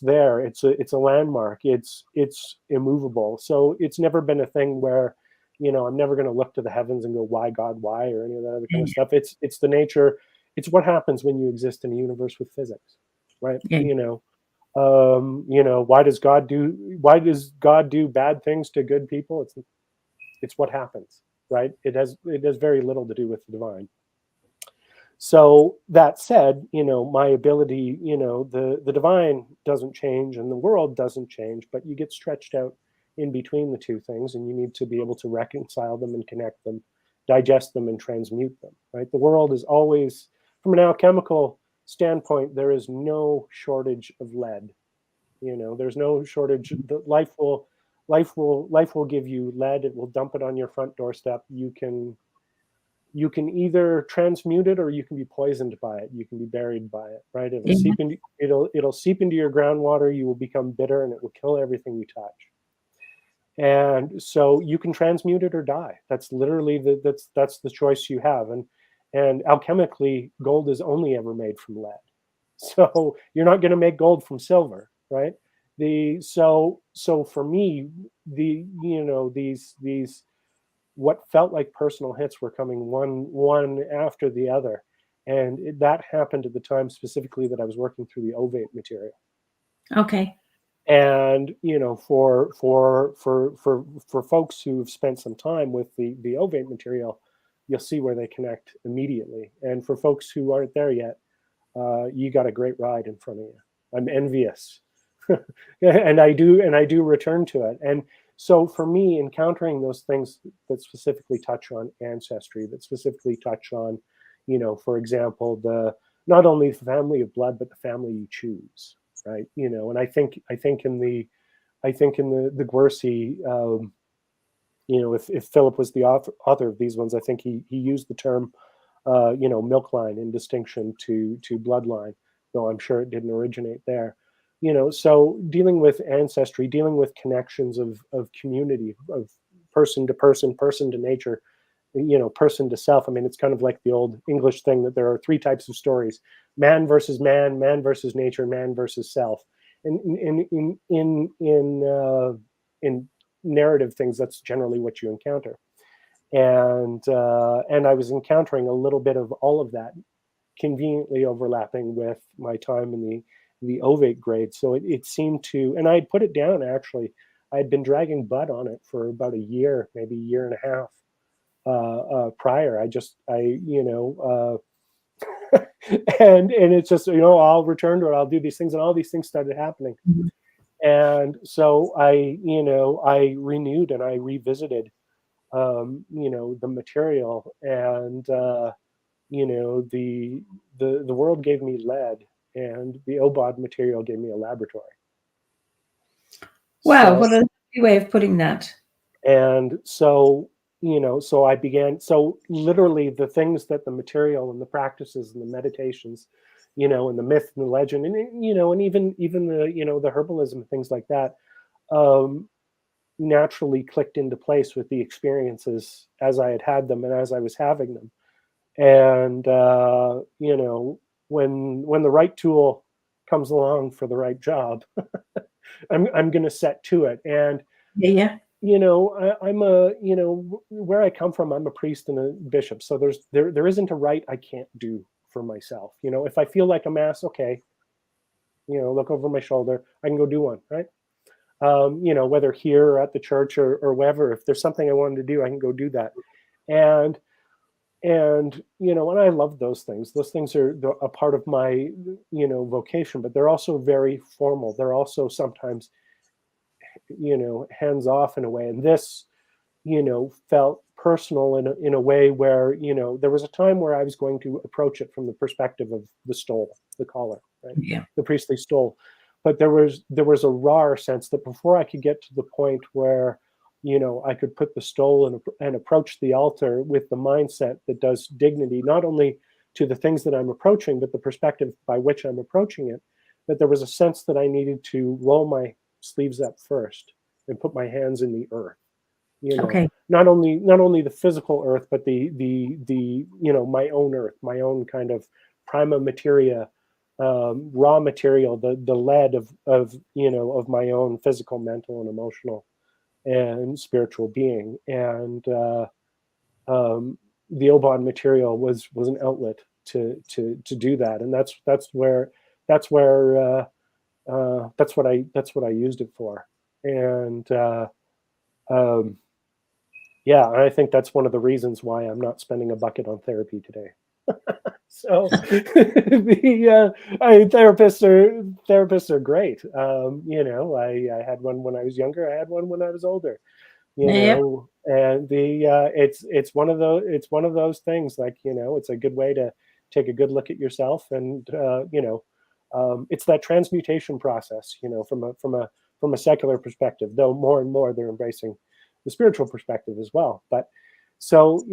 S2: there. It's a landmark. It's immovable. So it's never been a thing where, you know, I'm never going to look to the heavens and go, why God, why, or any of that other kind of stuff. It's the nature. It's what happens when you exist in a universe with physics, right?
S1: Yeah.
S2: You know, why does God do bad things to good people? It's what happens, right? It has very little to do with the divine. So that said, you know, my ability, you know, the divine doesn't change and the world doesn't change, but you get stretched out in between the two things, and you need to be able to reconcile them and connect them, digest them and transmute them, right? The world is always, from an alchemical standpoint, there is no shortage of lead. You know, there's no shortage. Life will give you lead. It will dump it on your front doorstep. You can either transmute it, or you can be poisoned by it. You can be buried by it, right? It'll seep into your groundwater. You will become bitter, and it will kill everything you touch. And so you can transmute it or die. That's literally that's the choice you have. And alchemically, gold is only ever made from lead. So you're not going to make gold from silver, right? So for me, these what felt like personal hits were coming one after the other, and that happened at the time specifically that I was working through the ovate material.
S1: Okay.
S2: And for folks who've spent some time with the ovate material, you'll see where they connect immediately. And for folks who aren't there yet, you got a great ride in front of you. I'm envious. and I do return to it. And so for me, encountering those things that specifically touch on ancestry, that specifically touch on, for example, not only the family of blood, but the family you choose, right? And I think in the Gwersi, if Philip was the author of these ones, I think he used the term, milk line in distinction to bloodline, though I'm sure it didn't originate there. So dealing with ancestry, dealing with connections of community, of person to person, person to nature, person to self. I mean, it's kind of like the old English thing that there are 3 types of stories: man versus man, man versus nature, man versus self. And in narrative things, that's generally what you encounter. And I was encountering a little bit of all of that, conveniently overlapping with my time in the ovate grade. So it seemed to, and I had put it down actually. I had been dragging butt on it for about a year, maybe a year and a half prior. And it's just, I'll return to it. I'll do these things, and all these things started happening. Mm-hmm. And so I renewed and I revisited, the material, and the world gave me lead, and the OBOD material gave me a laboratory.
S1: Wow, what a lovely way of putting that.
S2: And so, so I began, so literally the things that the material and the practices and the meditations, and the myth and the legend, and, and even the, the herbalism, things like that, naturally clicked into place with the experiences as I had them and as I was having them. And, when the right tool comes along for the right job, I'm going to set to it. And,
S1: yeah.
S2: I'm a, where I come from, I'm a priest and a bishop. So there isn't a rite I can't do for myself. If I feel like a mass, okay, look over my shoulder, I can go do one, right? Whether here or at the church or wherever, if there's something I wanted to do, I can go do that. And I love those things. Those things are a part of my, vocation, but they're also very formal. They're also sometimes, hands off in a way. And this, felt personal in a way where, there was a time where I was going to approach it from the perspective of the stole, the collar, right?
S1: Yeah.
S2: The priestly stole. But there was a raw sense that before I could get to the point where, I could put the stole and approach the altar with the mindset that does dignity, not only to the things that I'm approaching, but the perspective by which I'm approaching it, that there was a sense that I needed to roll my sleeves up first and put my hands in the earth.
S1: Okay.
S2: Not only the physical earth, but the my own earth, my own kind of prima materia, raw material, the lead of my own physical, mental, and emotional and spiritual being. And the OBOD material was an outlet to do that, and that's what I used it for. And yeah, and I think that's one of the reasons why I'm not spending a bucket on therapy today. So therapists are great. I had one when I was younger. I had one when I was older. And it's one of those things, like, it's a good way to take a good look at yourself, and it's that transmutation process, from a secular perspective, though more and more they're embracing the spiritual perspective as well. But so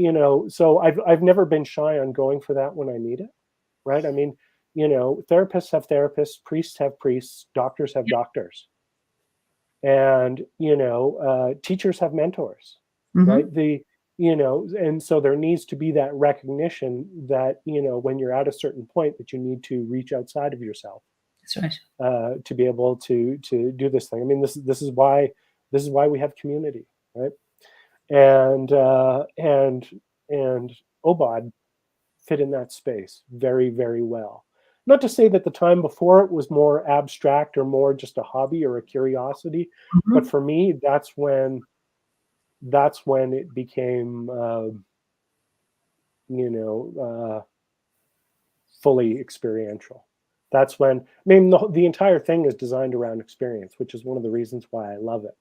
S2: I've never been shy on going for that when I need it, right? I mean, therapists have therapists, priests have priests, doctors have doctors, and teachers have mentors, right? and so there needs to be that recognition that, when you're at a certain point, that you need to reach outside of yourself.
S1: That's right.
S2: To be able to do this thing. I mean, this is why we have community, right? And OBOD fit in that space very, very well. Not to say that the time before it was more abstract or more just a hobby or a curiosity, but for me, that's when it became, fully experiential. That's when, I mean, the entire thing is designed around experience, which is one of the reasons why I love it.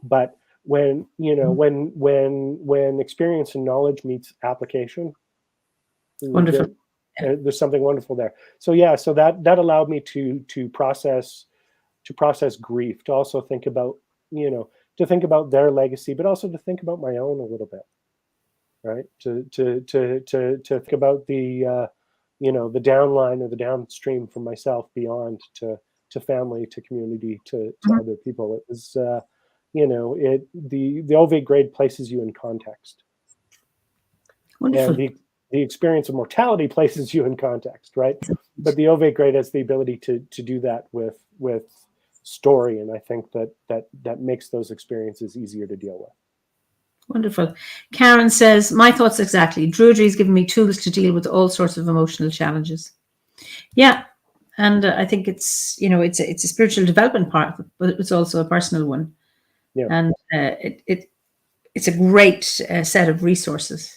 S2: But when, when experience and knowledge meets application,
S1: Wonderful.
S2: There's something wonderful there. So yeah, so that allowed me to process grief, to also think about, to think about their legacy, but also to think about my own a little bit, right? To think about the the downline or the downstream from myself beyond to family, to community, to other people. It was the OVADE grade places you in context.
S1: Wonderful.
S2: And the experience of mortality places you in context, right? But the OVADE grade has the ability to do that with story, and I think that makes those experiences easier to deal with.
S1: Wonderful. Karen says, my thoughts exactly. Druidry has given me tools to deal with all sorts of emotional challenges. Yeah, and I think it's it's a spiritual development part, but it's also a personal one.
S2: Yeah.
S1: And it's a great set of resources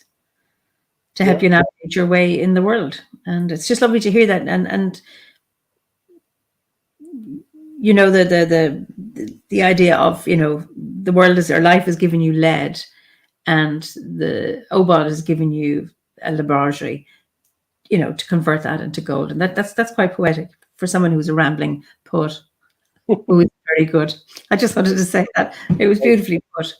S1: to help you navigate your way in the world. And it's just lovely to hear that. And the idea of the world is, or life is giving you lead, and the OBOD is giving you a laboratory, to convert that into gold. And that's quite poetic for someone who's a rambling poet who is very good. I just wanted to say that. It was beautifully put.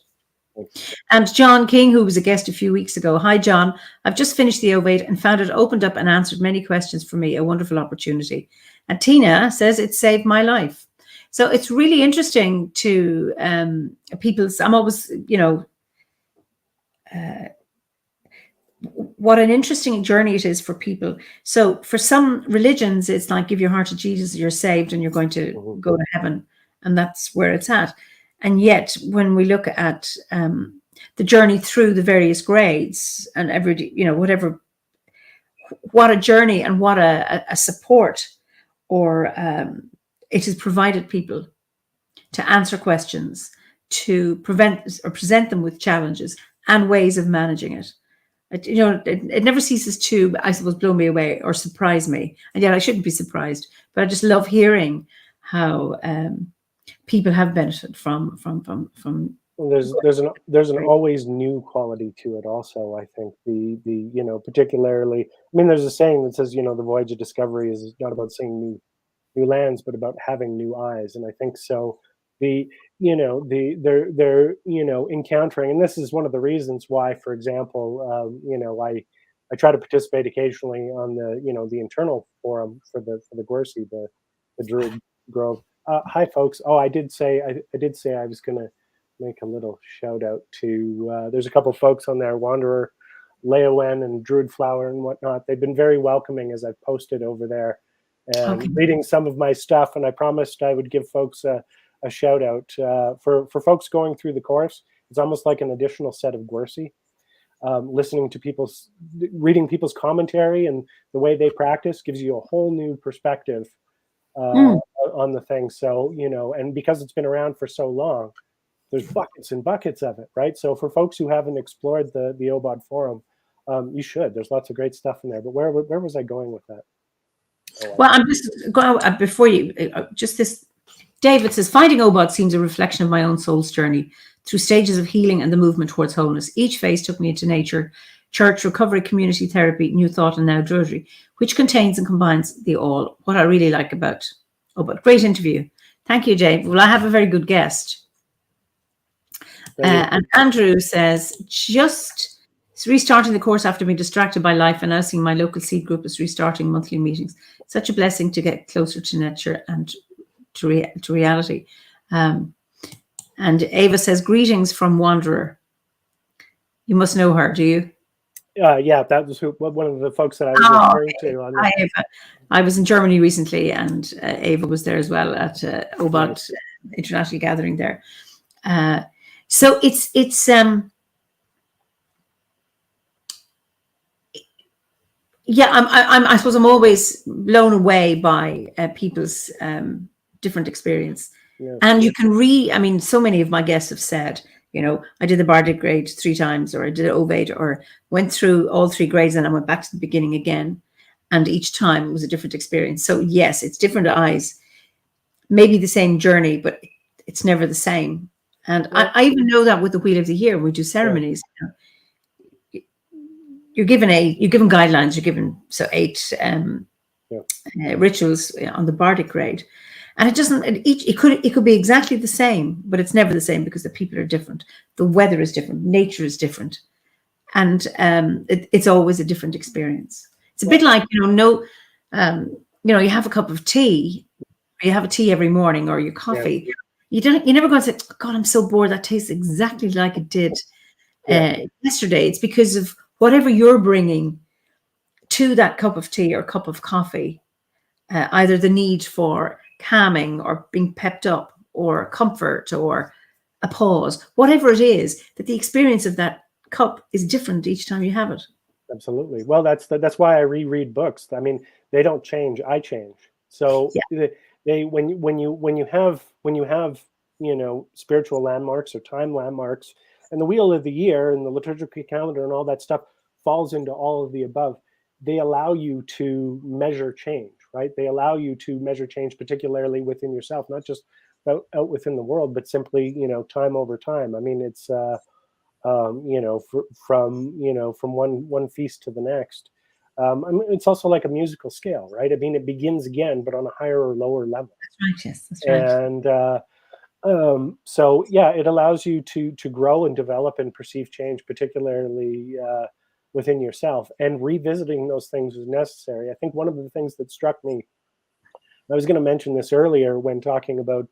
S1: And John King, who was a guest a few weeks ago. Hi, John. I've just finished the OBOD and found it opened up and answered many questions for me. A wonderful opportunity. And Tina says it saved my life. So it's really interesting to I'm always, what an interesting journey it is for people. So for some religions, it's like, give your heart to Jesus, you're saved and you're going to go to heaven. And that's where it's at. And yet when we look at the journey through the various grades and what a journey and what a support or it has provided people to answer questions, to prevent or present them with challenges and ways of managing it. It never ceases to, I suppose, blow me away or surprise me. And yet I shouldn't be surprised, but I just love hearing how people have benefited from.
S2: Well, there's an always new quality to it. Also, I think the particularly, I mean, there's a saying that says, the voyage of discovery is not about seeing new lands, but about having new eyes. And I think so. They're encountering, and this is one of the reasons why, for example, I try to participate occasionally on the internal forum for the Guernsey, the Druid Grove. Hi, folks. Oh, I did say I was going to make a little shout out to. There's a couple folks on there, Wanderer, Leowen, and Druid Flower and whatnot. They've been very welcoming as I've posted over there and reading some of my stuff. And I promised I would give folks a shout out for folks going through the course. It's almost like an additional set of Guernsey. Listening to reading people's commentary and the way they practice gives you a whole new perspective on the thing. So, and because it's been around for so long, there's buckets and buckets of it, right? So for folks who haven't explored the OBOD forum, you should. There's lots of great stuff in there. But where was I going with that?
S1: Well, I'm just going before you. Just this. David says, finding OBOD seems a reflection of my own soul's journey through stages of healing and the movement towards wholeness. Each phase took me into nature, church, recovery, community therapy, new thought, and now druidry, which contains and combines the all. What I really like about OBOD. Great interview. Thank you, Dave. Well, I have a very good guest. And Andrew says, just restarting the course after being distracted by life and now seeing my local seed group is restarting monthly meetings. Such a blessing to get closer to nature and to reality. And Ava says, greetings from Wanderer. You must know her, do you?
S2: Yeah, that was one of the folks that I was referring to. On
S1: Hi, Ava. I was in Germany recently, and Ava was there as well at OBOD
S2: Nice.
S1: International Gathering there. So it's yeah. I suppose I'm always blown away by people's different experience,
S2: Yeah.
S1: and you can I mean, so many of my guests have said, you know, I did the Bardic grade 3 times, or I did OBOD, or went through all 3 grades, and I went back to the beginning again. And each time it was a different experience. So yes, it's different eyes, maybe the same journey, but it's never the same. And
S2: Yeah.
S1: I even know that with the Wheel of the Year, we do ceremonies. Yeah. You're given guidelines. You're given 8 rituals on the Bardic grade, and it doesn't. It could be exactly the same, but it's never the same because the people are different. The weather is different. Nature is different, and it's always a different experience. It's a bit like, you know, you have a cup of tea, or you have a tea every morning, or your coffee. Yeah. You never go and say, oh, God, I'm so bored. That tastes exactly like it did yesterday. It's because of whatever you're bringing to that cup of tea or cup of coffee, either the need for calming or being pepped up or comfort or a pause, whatever it is, that the experience of that cup is different each time you have it.
S2: Absolutely. Well, that's why I reread books. I mean, they don't change. I change. So when you have you know, spiritual landmarks or time landmarks, and the Wheel of the Year and the liturgical calendar and all that stuff falls into all of the above. They allow you to measure change, right? They allow you to measure change, particularly within yourself, not just out within the world, but simply, you know, time over time. I mean, it's you know, from one feast to the next. I mean, it's also like a musical scale, right? I mean, it begins again, but on a higher or lower level.
S1: That's right. Yes, that's right.
S2: And so yeah, it allows you to grow and develop and perceive change, particularly within yourself. And revisiting those things is necessary. I think one of the things that struck me, I was going to mention this earlier when talking about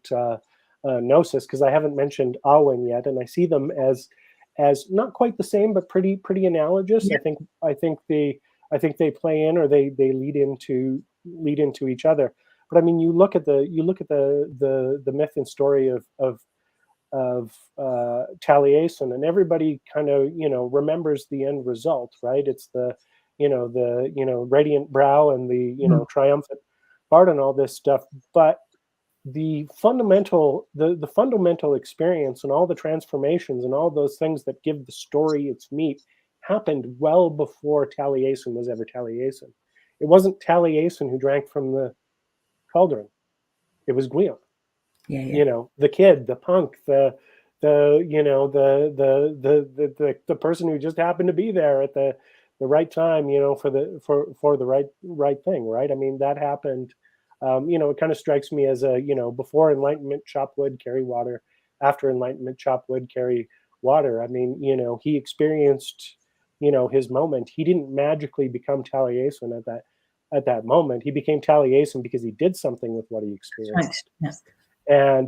S2: Gnosis, because I haven't mentioned Awen yet, and I see them as not quite the same, but pretty analogous.
S1: Yep.
S2: I think they play in, or they lead into each other. But I mean, you look at the myth and story of Taliesin, and everybody kind of, you know, remembers the end result, right? It's the radiant brow and the, you know, triumphant bard and all this stuff. But the fundamental experience and all the transformations and all those things that give the story its meat happened well before Taliesin was ever Taliesin. It wasn't Taliesin who drank from the cauldron. It was Gwion.
S1: Yeah.
S2: You know, the kid, the punk, the you know, the person who just happened to be there at the right time, you know, for the right thing, right? I mean, that happened. You know, it kind of strikes me as a, you know, before enlightenment, chop wood, carry water. After enlightenment, chop wood, carry water. I mean, you know, he experienced, you know, his moment. He didn't magically become Taliesin at that moment. He became Taliesin because he did something with what he experienced.
S1: Right.
S2: Yeah.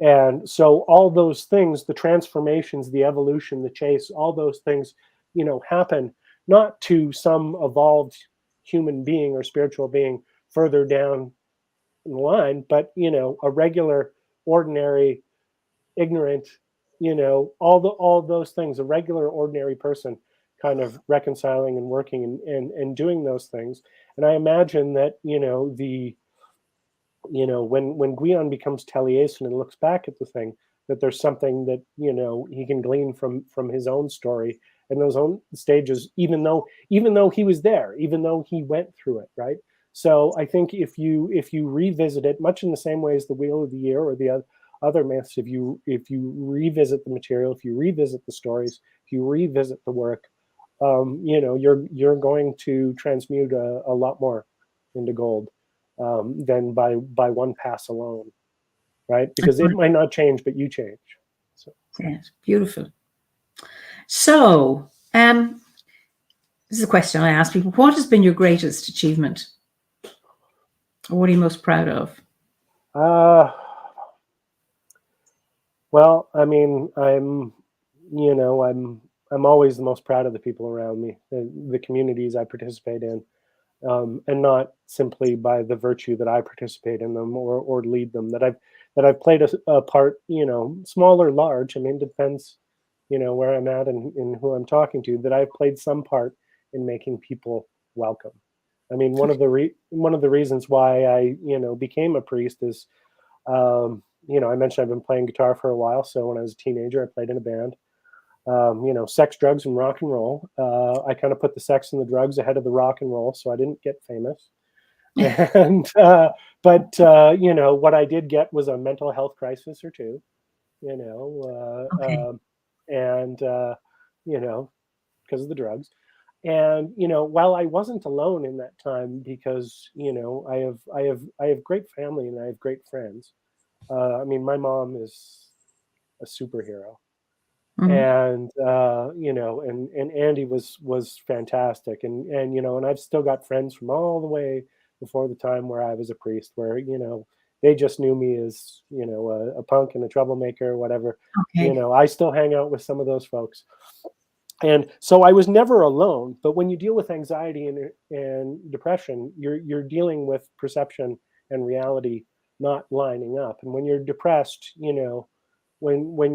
S2: And so all those things, the transformations, the evolution, the chase, all those things, you know, happen not to some evolved human being or spiritual being further down the line, but, you know, a regular, ordinary, ignorant, you know, all those things, a regular, ordinary person kind of reconciling and working and doing those things. And I imagine that, you know, when Gwion becomes Taliesin and looks back at the thing, that there's something that, you know, he can glean from his own story and those own stages, even though he was there, even though he went through it, right? So I think if you revisit it, much in the same way as the Wheel of the Year or the other myths, if you revisit the material, if you revisit the stories, if you revisit the work, you know, you're going to transmute a lot more into gold than by one pass alone, right? Because it might not change, but you change. So.
S1: Yes, beautiful. So, this is a question I ask people: what has been your greatest achievement, or what are you most proud of?
S2: Well, I mean, I'm I'm always the most proud of the people around me, the communities I participate in, and not simply by the virtue that I participate in them or lead them. That I've played a part, small or large. I mean, it depends, where I'm at and who I'm talking to. That I've played some part in making people welcome. I mean, one of the reasons why I became a priest is, I mentioned I've been playing guitar for a while. So when I was a teenager, I played in a band. Sex, drugs, and rock and roll. I kind of put the sex and the drugs ahead of the rock and roll, so I didn't get famous. And but what I did get was a mental health crisis or two. You know,
S1: Okay.
S2: and because of the drugs. And while I wasn't alone in that time, because I have great family and I have great friends. I mean, my mom is a superhero,
S1: Mhm.
S2: and and Andy was fantastic, and I've still got friends from all the way before the time where I was a priest, where they just knew me as a punk and a troublemaker or whatever.
S1: Okay.
S2: I still hang out with some of those folks, and so I was never alone. But when you deal with anxiety and depression, you're dealing with perception and reality not lining up. And when you're depressed, when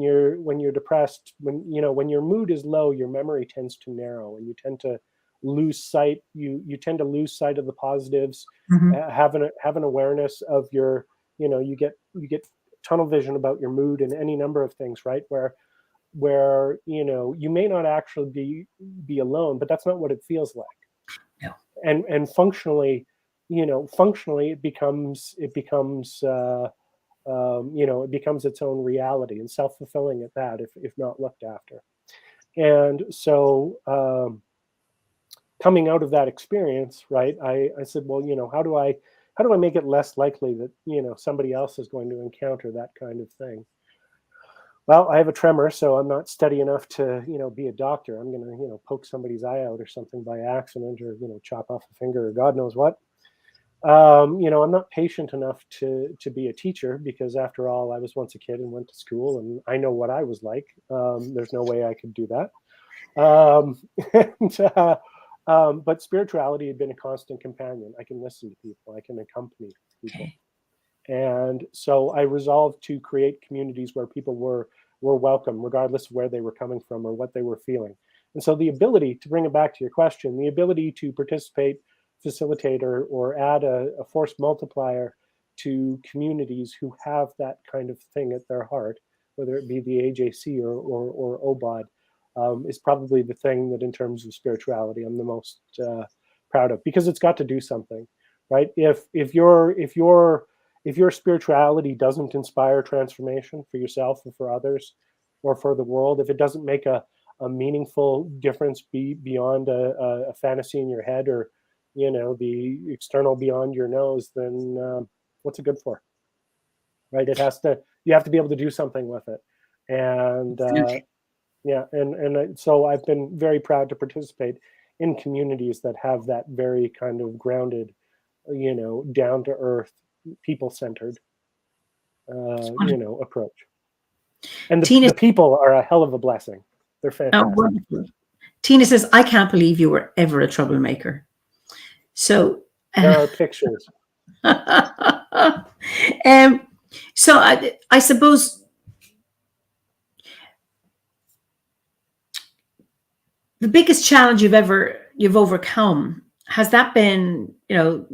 S2: you're depressed, when your mood is low, your memory tends to narrow, and you tend to lose sight. You tend to lose sight of the positives.
S1: Mhm.
S2: Have an awareness of your, you get tunnel vision about your mood and any number of things, right? Where you may not actually be alone, but that's not what it feels like.
S1: No.
S2: And functionally it becomes its own reality, and self-fulfilling at that, if not looked after. And so coming out of that experience, right, I said, well, how do I make it less likely that somebody else is going to encounter that kind of thing? Well, I have a tremor, so I'm not steady enough to, be a doctor. I'm going to, poke somebody's eye out or something by accident, or, chop off a finger or God knows what. I'm not patient enough to be a teacher, because after all, I was once a kid and went to school, and I know what I was like. There's no way I could do that. Um, but spirituality had been a constant companion. I can listen to people. I can accompany people.
S1: Okay.
S2: And so I resolved to create communities where people were welcome, regardless of where they were coming from or what they were feeling. And so the ability, to bring it back to your question, the ability to participate, facilitate, or add a force multiplier to communities who have that kind of thing at their heart, whether it be the AJC or OBOD, is probably the thing that, in terms of spirituality, I'm the most proud of, because it's got to do something, right? If your spirituality doesn't inspire transformation for yourself or for others or for the world, if it doesn't make a meaningful difference beyond a fantasy in your head, or the external beyond your nose, then what's it good for, right? You have to be able to do something with it. And
S1: Absolutely.
S2: yeah, so I've been very proud to participate in communities that have that very kind of grounded, down to earth, people centered approach. And
S1: Tina,
S2: the people are a hell of a blessing. They're
S1: oh,
S2: fantastic.
S1: wonderful. Tina says, I can't believe you were ever a troublemaker. So,
S2: There are pictures.
S1: um, so I suppose the biggest challenge you've overcome, has that been, the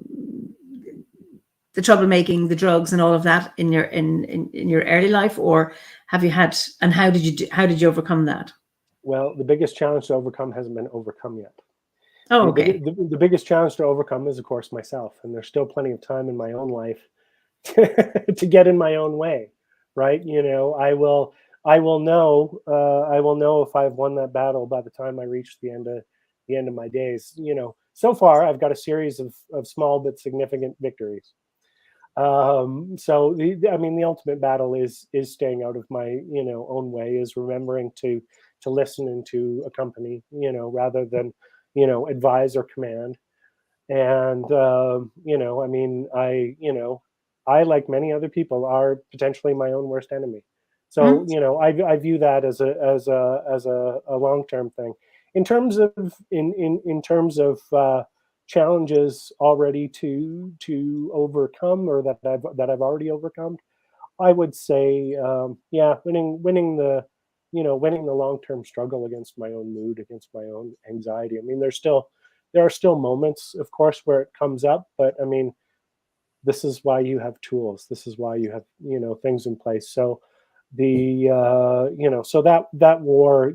S1: troublemaking, the drugs, and all of that in your early life, or have you had? And how did you overcome that?
S2: Well, the biggest challenge to overcome hasn't been overcome yet.
S1: Oh,
S2: The,
S1: okay.
S2: big, the, the biggest challenge to overcome is, of course, myself. And there's still plenty of time in my own life to get in my own way, right? I will know if I've won that battle by the time I reach the end of my days. So far I've got a series of small but significant victories. So the ultimate battle is staying out of my own way, is remembering to listen and to accompany, rather than advise or command. And I like many other people, are potentially my own worst enemy. So I view that as a long-term thing. In terms of in terms of challenges already to overcome, or that I've already overcome, I would say winning the long-term struggle against my own mood, against my own anxiety. I mean, there are still moments, of course, where it comes up, but I mean, this is why you have tools. This is why you have things in place. So so that war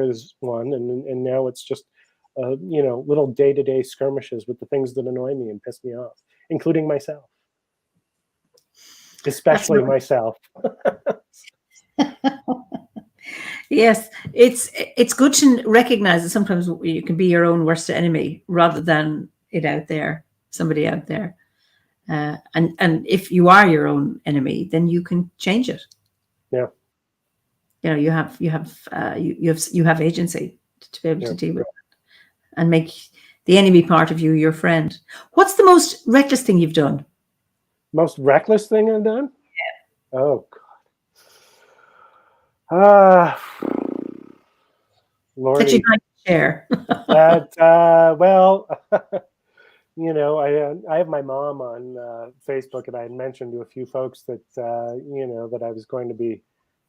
S2: is won, and now it's just little day-to-day skirmishes with the things that annoy me and piss me off, including myself, especially myself.
S1: Yes, it's good to recognize that sometimes you can be your own worst enemy rather than it out there, somebody out there. And if you are your own enemy, then you can change it.
S2: Yeah.
S1: You have agency to be able to deal with it and make the enemy part of you your friend. What's the most reckless thing you've done?
S2: Most reckless thing I've done?
S1: Yeah.
S2: Oh Lordy.
S1: That you'd like to share.
S2: Well, I have my mom on Facebook, and I had mentioned to a few folks that that I was going to be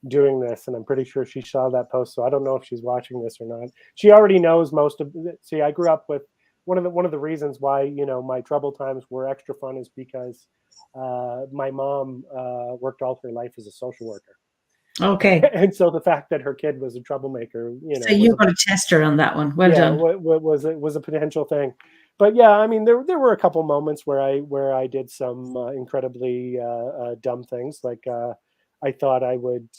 S2: doing this, and I'm pretty sure she saw that post. So I don't know if she's watching this or not. She already knows most of it. See, I grew up with one of the reasons why my troubled times were extra fun is because my mom worked all her life as a social worker.
S1: Okay.
S2: And so the fact that her kid was a troublemaker,
S1: so you got to test her on that one. Well done.
S2: Was a potential thing. But yeah, I mean, there were a couple moments where I did some incredibly dumb things. Like I thought I would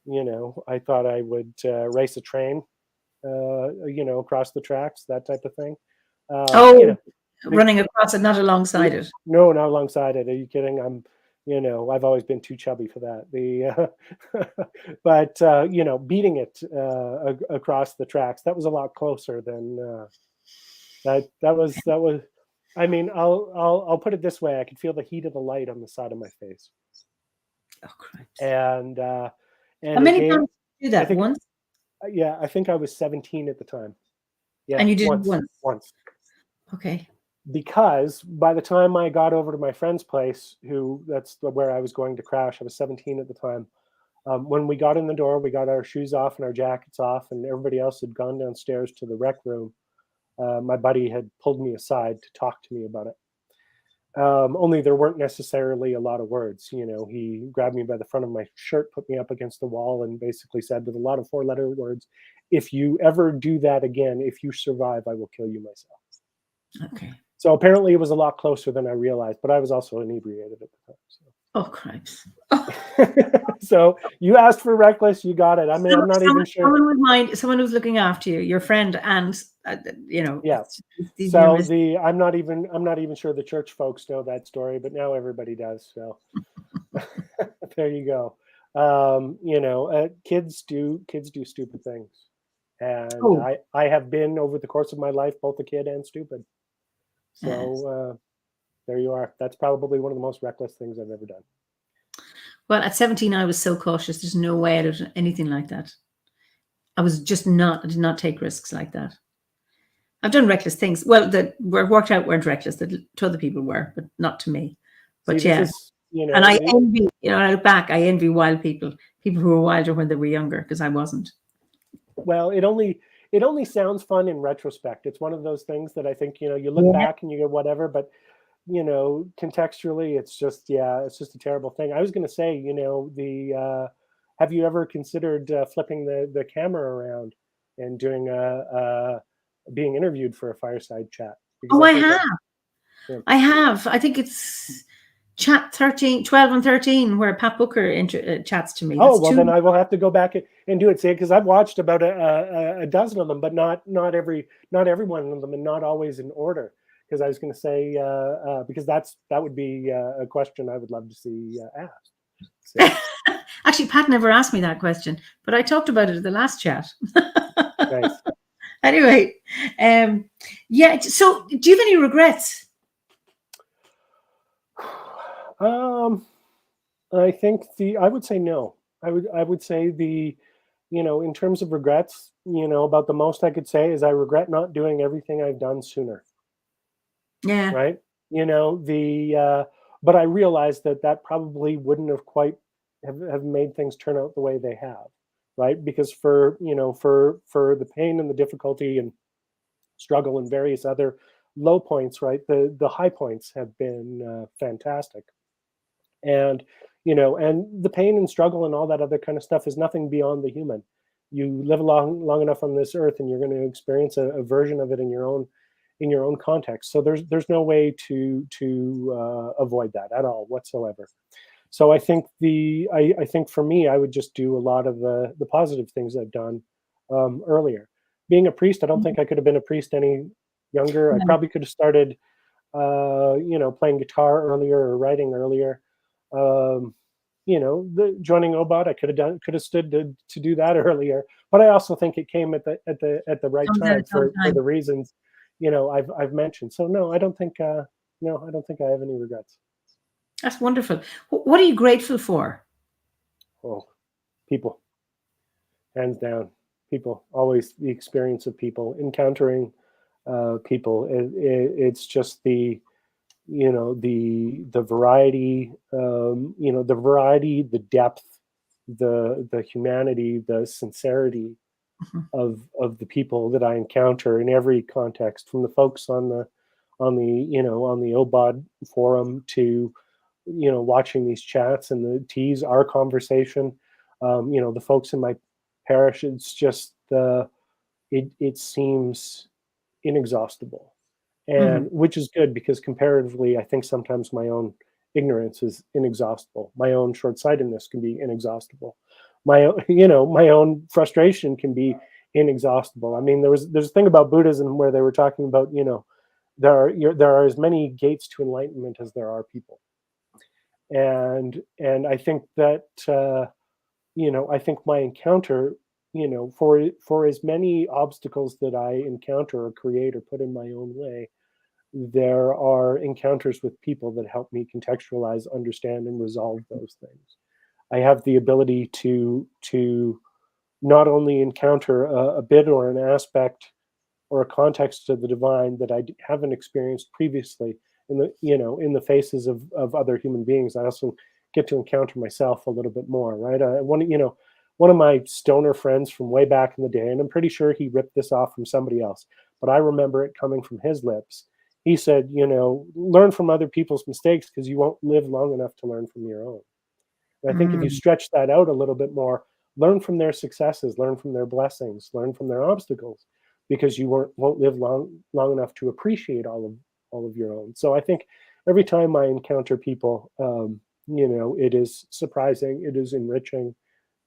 S2: race a train, across the tracks, that type of thing.
S1: Running across it, not alongside it.
S2: No, not alongside it. Are you kidding? I've always been too chubby for that. But beating it across the tracks, that was a lot closer than that was. I mean, I'll put it this way: I could feel the heat of the light on the side of my face.
S1: Oh, Christ.
S2: And
S1: how many times did you do that? Once?
S2: Yeah, I think I was 17 at the time. Yeah,
S1: and you did it once.
S2: Once.
S1: Okay.
S2: Because by the time I got over to my friend's place, that's where I was going to crash, I was 17 at the time. When we got in the door, we got our shoes off and our jackets off, and everybody else had gone downstairs to the rec room. My buddy had pulled me aside to talk to me about it. Only there weren't necessarily a lot of words. He grabbed me by the front of my shirt, put me up against the wall, and basically said with a lot of 4-letter words, "If you ever do that again, if you survive, I will kill you myself."
S1: Okay.
S2: So apparently it was a lot closer than I realized, but I was also inebriated at the time. So.
S1: Oh, cripes.
S2: So you asked for reckless, you got it. I mean, I'm not even sure.
S1: Someone who's looking after you, your friend, and
S2: Yeah. So I'm not even sure the church folks know that story, but now everybody does. So there you go. Kids do stupid things, and I have been over the course of my life both a kid and stupid. So there you are. That's probably one of the most reckless things I've ever done.
S1: Well, at 17, I was so cautious. There's no way I'd have anything like that. I did not take risks like that. I've done reckless things. Well, that were worked out weren't reckless. That to other people were, but not to me. But
S2: See,
S1: and I envy. I look back, I envy wild people who were wilder when they were younger, because I wasn't.
S2: Well, it only sounds fun in retrospect. It's one of those things that I think you look back and you go whatever, but contextually, it's just a terrible thing. I was going to say, have you ever considered flipping the camera around and doing being interviewed for a fireside chat?
S1: Because I have. I have. I think it's chat 12 and 13 where Pat Booker chats to me.
S2: That's then I will have to go back and do it. See, because I've watched about a dozen of them, but not every one of them, and not always in order. Because I was going to say, because that would be a question I would love to see asked. So.
S1: Actually, Pat never asked me that question, but I talked about it at the last chat.
S2: Nice.
S1: Anyway, so do you have any regrets?
S2: I think I would say no. I would say in terms of regrets, about the most I could say is I regret not doing everything I've done sooner,
S1: Yeah.
S2: right? But I realized that probably wouldn't have quite have made things turn out the way they have, right? Because for the pain and the difficulty and struggle and various other low points, right? The high points have been fantastic. And and the pain and struggle and all that other kind of stuff is nothing beyond the human. You live long enough on this earth and you're going to experience a version of it in your own context. So there's no way to avoid that at all whatsoever. So I think I think for me, I would just do a lot of the positive things I've done earlier. Being a priest, I don't think I could have been a priest any younger. I
S1: No.
S2: probably could have started playing guitar earlier or writing earlier. Um, joining OBOD, I could have stood to do that earlier. But I also think it came at the right
S1: Comes at a
S2: time
S1: tough
S2: for
S1: time.
S2: the reasons I've mentioned. So no, I don't think I don't think I have any regrets.
S1: That's wonderful. What are you grateful for?
S2: Oh, people, hands down, people. Always the experience of people, encountering people. It's just the variety, the variety, the depth, the humanity, the sincerity
S1: Mhm.
S2: of the people that I encounter in every context, from the folks on the OBOD forum to watching these chats and the teas, our conversation, the folks in my parish. It's just it seems inexhaustible, and
S1: Mhm.
S2: which is good because comparatively, I think sometimes my own ignorance is inexhaustible. My own short-sightedness can be inexhaustible. My own frustration can be inexhaustible. I mean, there's a thing about Buddhism where they were talking about, there are as many gates to enlightenment as there are people, and I think that I think my encounter, for as many obstacles that I encounter or create or put in my own way, there are encounters with people that help me contextualize, understand, and resolve those things. I have the ability to not only encounter a bit or an aspect or a context of the divine that I haven't experienced previously in the faces of other human beings. I also get to encounter myself a little bit more, right? One of my stoner friends from way back in the day, and I'm pretty sure he ripped this off from somebody else, but I remember it coming from his lips. He said, learn from other people's mistakes because you won't live long enough to learn from your own. And I think if you
S1: Mm.
S2: stretch that out a little bit more, learn from their successes, learn from their blessings, learn from their obstacles, because you won't live long enough to appreciate all of your own. So I think every time I encounter people, it is surprising, it is enriching,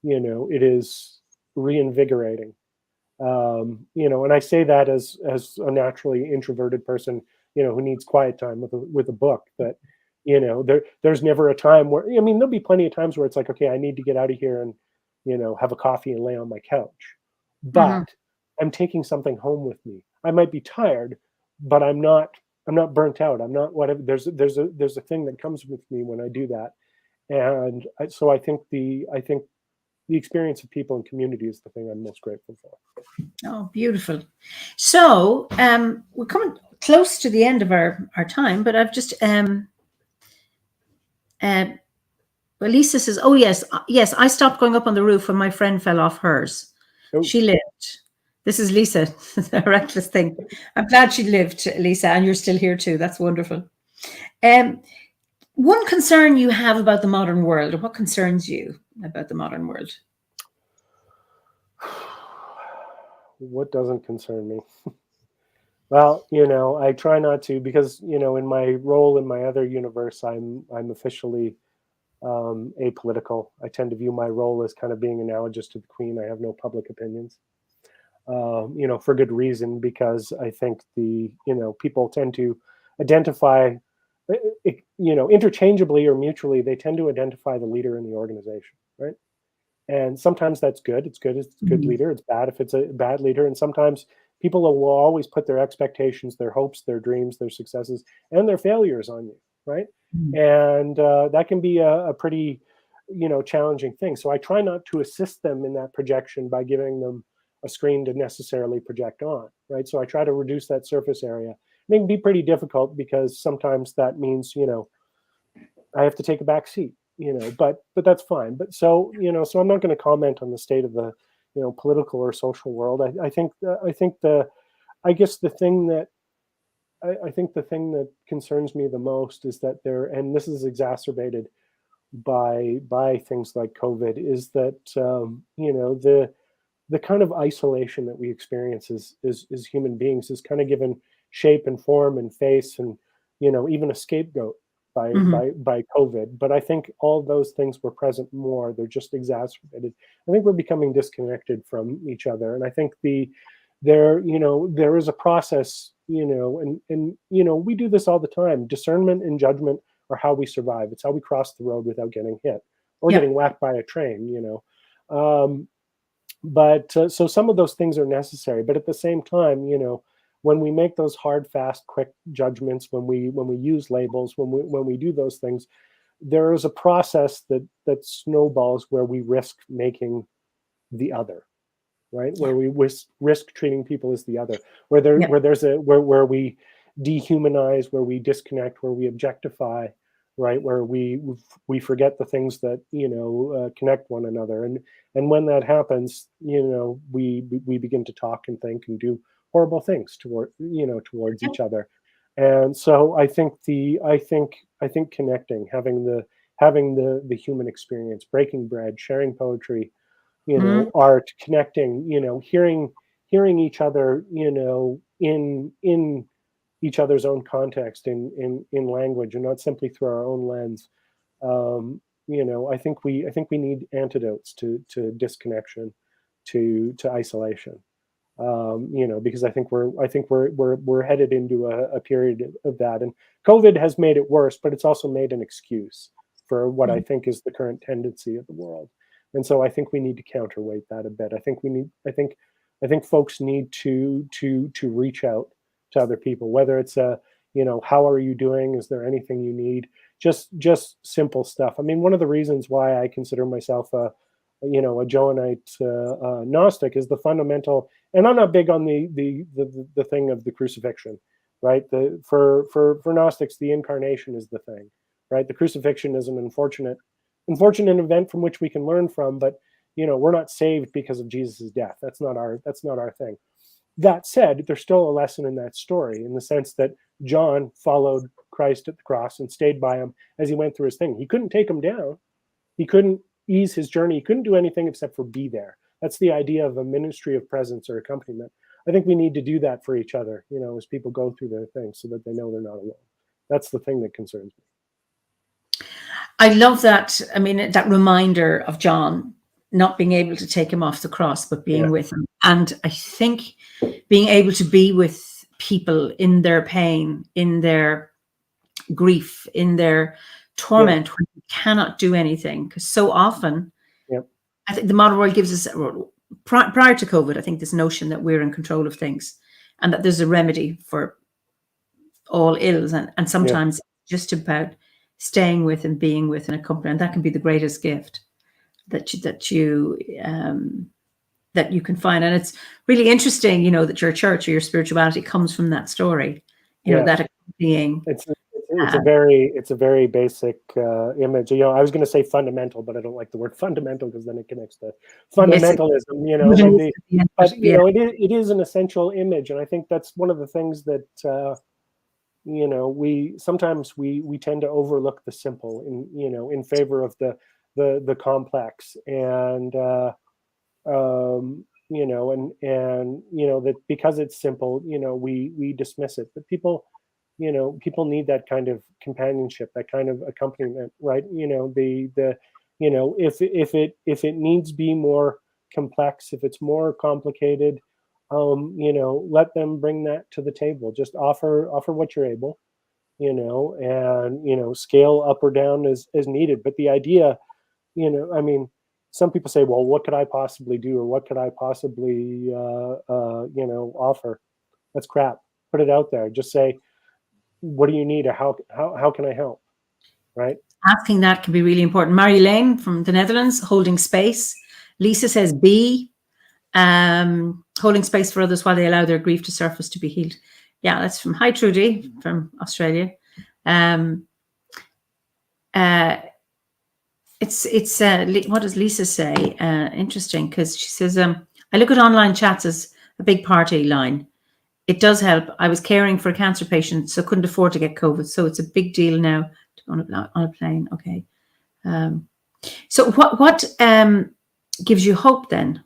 S2: it is reinvigorating. And I say that as a naturally introverted person, who needs quiet time with a book. That there's never a time where, I mean, there'll be plenty of times where it's like, okay, I need to get out of here and have a coffee and lay on my couch,
S1: Mhm.
S2: but I'm taking something home with me. I might be tired, but I'm not burnt out. I'm not whatever. There's a thing that comes with me when I do that, and so I think the experience of people and community is the thing I'm most grateful for.
S1: Oh, beautiful. So we're coming close to the end of our time, but I've just uh, well, Lisa says, "Oh yes, yes, I stopped going up on the roof when my friend fell off hers.
S2: Oh,
S1: She lived." This is Lisa, a reckless thing. I'm glad she lived, Lisa, and you're still here too. That's wonderful. Um, one concern you have about the modern world, or what concerns you about the modern world?
S2: what doesn't concern me? Well, I try not to because in my role in my other universe, I'm officially apolitical. I tend to view my role as kind of being analogous to the Queen. I have no public opinions, for good reason, because I think people tend to identify, interchangeably or mutually. They tend to identify the leader in the organization, right? And sometimes that's good. It's good. It's a good
S1: Mhm.
S2: leader. It's bad if it's a bad leader. And sometimes people will always put their expectations, their hopes, their dreams, their successes, and their failures on you, right?
S1: Mhm.
S2: And that can be a pretty challenging thing. So I try not to assist them in that projection by giving them a screen to necessarily project on, right? So I try to reduce that surface area. It can be pretty difficult because sometimes that means, I have to take a back seat, but that's fine. But so I'm not going to comment on the state of the, political or social world. I think the thing that concerns me the most is that and this is exacerbated by things like COVID, is that the kind of isolation that we experience as human beings is kind of given shape and form and face and even a scapegoat by
S1: Mhm.
S2: by COVID. But I think all those things were present more. They're just exacerbated. I think we're becoming disconnected from each other, and I think there is a process, and we do this all the time. Discernment and judgment are how we survive. It's how we cross the road without getting hit or
S1: Yep.
S2: getting whacked by a train. But so some of those things are necessary, but at the same time, when we make those hard, fast, quick judgments, when we use labels, when we do those things, there is a process that snowballs where we risk making the other, right?
S1: Yeah.
S2: Where we risk treating people as the other, where
S1: Yep.
S2: where we dehumanize, where we disconnect, where we objectify, right? Where we forget the things that connect one another, and when that happens, we begin to talk and think and do horrible things towards
S1: Yep.
S2: each other. And so I think connecting, having the human experience, breaking bread, sharing poetry,
S1: Mhm.
S2: art, connecting, hearing each other, in each other's own context, in language, and not simply through our own lens. I think we need antidotes to disconnection, to isolation. Because I think we're headed into a period of that, and COVID has made it worse, but it's also made an excuse for what I
S1: Mhm.
S2: think is the current tendency of the world. And so I think we need to counterweight that a bit. I think folks need to reach out to other people, whether it's how are you doing? Is there anything you need? Just simple stuff. I mean, one of the reasons why I consider myself a Johannite Gnostic is the fundamental, and I'm not big on the thing of the crucifixion, right? For Gnostics, the incarnation is the thing, right? The crucifixion is an unfortunate event from which we can learn from, but we're not saved because of Jesus' death. That's not our thing. That said, there's still a lesson in that story, in the sense that John followed Christ at the cross and stayed by him as he went through his thing. He couldn't take him down. He couldn't ease his journey. He couldn't do anything except for be there. That's the idea of a ministry of presence or accompaniment. I think we need to do that for each other, as people go through their things, so that they know they're not alone. That's the thing that concerns me.
S1: I love that. I mean, that reminder of John not being able to take him off the cross, but being
S2: Yeah,
S1: with him. And I think being able to be with people in their pain, in their grief, in their
S2: yeah,
S1: torment, when you cannot do anything. Because so often,
S2: yeah,
S1: I think the modern world gives us, prior to COVID, I think this notion that we're in control of things and that there's a remedy for all ills. And
S2: yeah,
S1: sometimes just about staying with and being with and accompanying. And that can be the greatest gift that you can find. And it's really interesting, that your church or your spirituality comes from that story,
S2: yeah.
S1: that accompanying.
S2: It's a very basic image. I was going to say fundamental, but I don't like the word fundamental because then it connects to
S1: Yes, it
S2: fundamentalism.
S1: even
S2: And
S1: is at the end of
S2: but
S1: it. Yeah.
S2: it is an essential image, and I think that's one of the things that we tend to overlook the simple in favor of the complex, and that because it's simple, we dismiss it. But people need that kind of companionship, that kind of accompaniment, right? If it needs be more complex, if it's more complicated, let them bring that to the table. Just offer what you're able, and scale up or down as needed. But the idea, I mean, some people say, well, what could I possibly do, or what could I possibly offer? That's crap. Put it out there. Just say, what do you need, or how can I help, right?
S1: asking that can be really important. Mary Lane from the Netherlands, holding space. Lisa says B, holding space for others while they allow their grief to surface to be healed. Yeah, that's from Hi Trudy from Australia. What does Lisa say? Interesting, because she says, I look at online chats as a big party line. It does help. I was caring for a cancer patient, so couldn't afford to get COVID. So it's a big deal now to go on a plane. Okay. So what gives you hope then?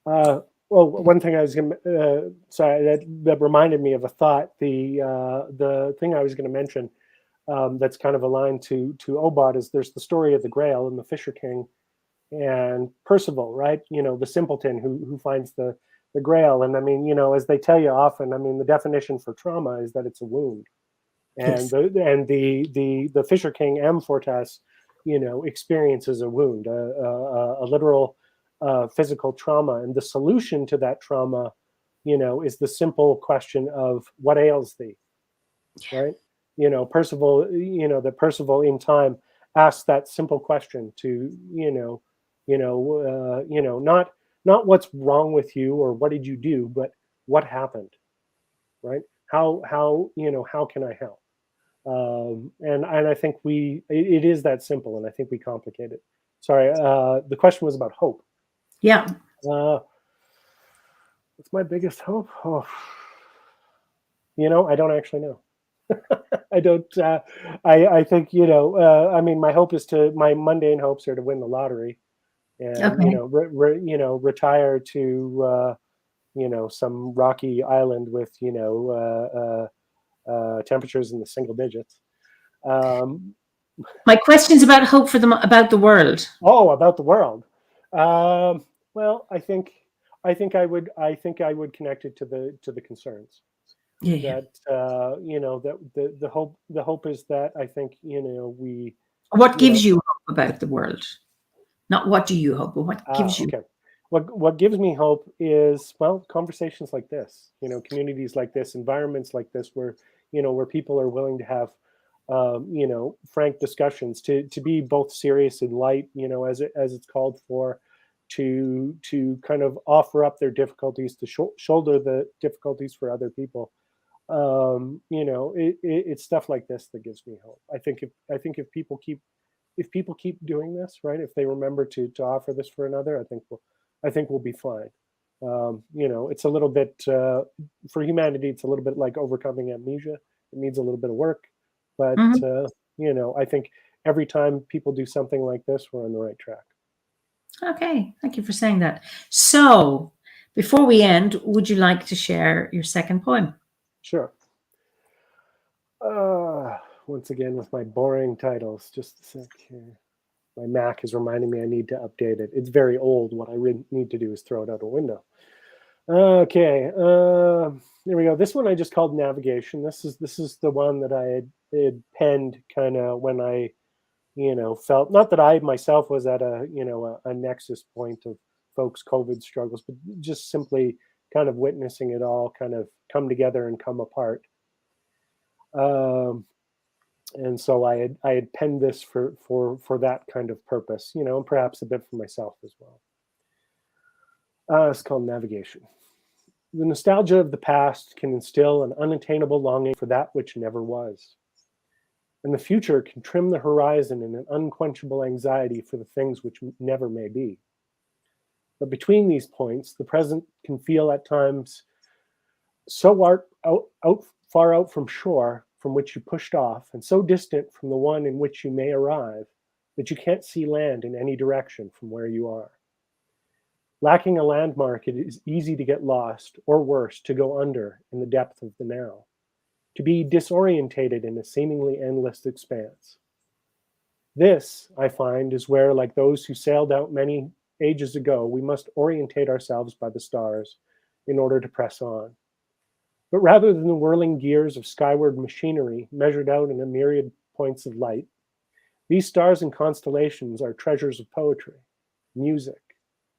S2: Well, one thing I was going to, sorry, that reminded me of a thought. The thing I was going to mention that's kind of aligned to OBOD is there's the story of the Grail and the Fisher King and Percival, right? The simpleton who finds the Grail. And I mean, as they tell you often, I mean, the definition for trauma is that it's a wound. And
S1: yes.
S2: the Fisher King Amfortas, experiences a wound, a literal physical trauma, and the solution to that trauma, is the simple question of what ails thee, right? Percival, that Percival in time asks that simple question to, not what's wrong with you or what did you do, but what happened, right? How can I help? And I think it is that simple, and I think we complicate it. Sorry, the question was about hope.
S1: Yeah.
S2: What's my biggest hope? Oh, I don't actually know. I don't. I think I mean, my mundane hopes are to win the lottery, and
S1: Okay.
S2: retire to some rocky island with temperatures in the single digits.
S1: My question's about hope for them, about the world.
S2: Oh, about the world. Well, I think I would connect it to the concerns.
S1: Yeah.
S2: That that the hope is that I think we.
S1: What gives you hope about the world? Not what do you hope, but what gives you?
S2: Okay. What gives me hope is, well, conversations like this, communities like this, environments like this, where where people are willing to have frank discussions, to be both serious and light, as it's called for, to kind of offer up their difficulties, to shoulder the difficulties for other people. It's stuff like this that gives me hope. I think if people keep doing this, right, if they remember to offer this for another, I think we'll be fine. It's a little bit for humanity. It's a little bit like overcoming amnesia. It needs a little bit of work, but I think every time people do something like this, we're on the right track.
S1: Okay, thank you for saying that. So, before we end, would you like to share your second poem?
S2: Sure. Once again, with my boring titles, just a sec here. My Mac is reminding me I need to update it. It's very old. What I need to do is throw it out a window. Okay, there we go. This one I just called Navigation. This is the one that I had penned kind of when I, felt, not that I myself was at a nexus point of folks' COVID struggles, but just simply kind of witnessing it all kind of come together and come apart. And so I had penned this for that kind of purpose, and perhaps a bit for myself as well. It's called Navigation. The nostalgia of the past can instill an unattainable longing for that which never was. And the future can trim the horizon in an unquenchable anxiety for the things which never may be. But between these points, the present can feel at times so far out from shore from which you pushed off, and so distant from the one in which you may arrive, that you can't see land in any direction from where you are. Lacking a landmark, it is easy to get lost, or worse, to go under in the depth of the now, to be disorientated in a seemingly endless expanse. This, I find, is where, like those who sailed out many ages ago, we must orientate ourselves by the stars in order to press on. But rather than the whirling gears of skyward machinery measured out in a myriad points of light, these stars and constellations are treasures of poetry, music,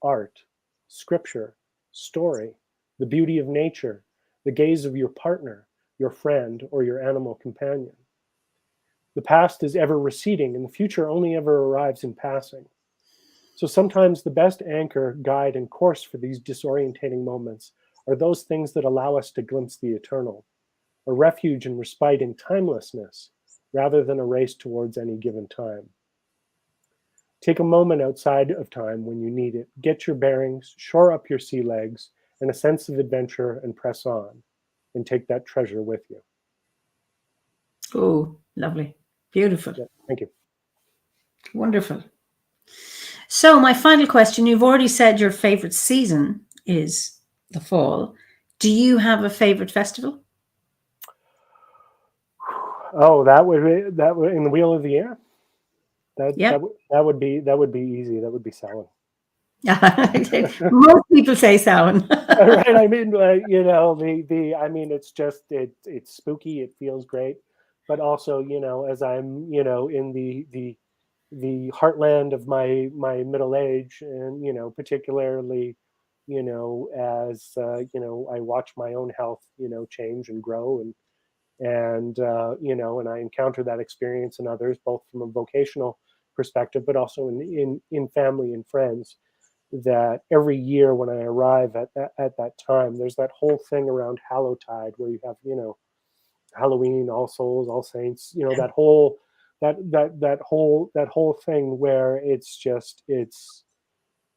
S2: art, scripture, story, the beauty of nature, the gaze of your partner, your friend, or your animal companion. The past is ever receding, and the future only ever arrives in passing. So sometimes the best anchor, guide, and course for these disorientating moments are those things that allow us to glimpse the eternal, a refuge and respite in timelessness, rather than a race towards any given time. Take a moment outside of time when you need it. Get your bearings, shore up your sea legs, and a sense of adventure, and press on, and take that treasure with you.
S1: Oh, lovely. Beautiful.
S2: Yeah, thank you.
S1: Wonderful. So my final question, you've already said your favorite season is the fall. Do you have a favorite festival?
S2: Oh, that would in the Wheel of the Year.
S1: Yeah.
S2: That would be easy. That would be Samhain.
S1: Most people say Samhain.
S2: Right. I mean, you know, I mean, it's just it's spooky. It feels great, but also, you know, as I'm, you know, in the heartland of my middle age, and you know, particularly, you know, as you know, I watch my own health, you know, change and grow, and you know, and I encounter that experience in others, both from a vocational perspective, but also in family and friends. That every year when I arrive at that time, there's that whole thing around Hallowtide where you have, you know, Halloween, All Souls, All Saints, you know, that whole thing where it's just, it's,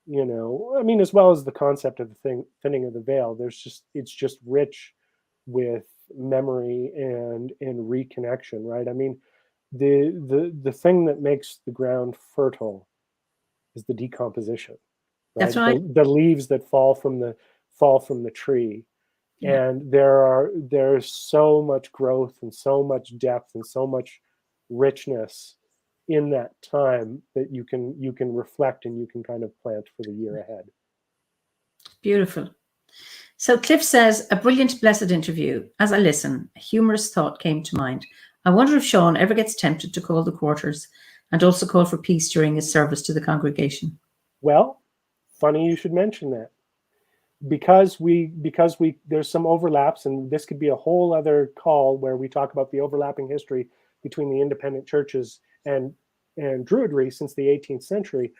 S2: you know, I mean, as well as the concept of the thinning of the veil, it's just rich with memory and reconnection, right? I mean, the thing that makes the ground fertile is the decomposition, right?
S1: That's right.
S2: The leaves that fall from the tree.
S1: Yeah.
S2: And there's so much growth and so much depth and so much richness in that time that you can reflect and you can kind of plant for the year ahead.
S1: Beautiful. So Cliff says, a brilliant, blessed interview. As I listen, a humorous thought came to mind. I wonder if Shaun ever gets tempted to call the quarters and also call for peace during his service to the congregation.
S2: Well, funny you should mention that. Because there's some overlaps, and this could be a whole other call where we talk about the overlapping history between the independent churches and druidry since the 18th century.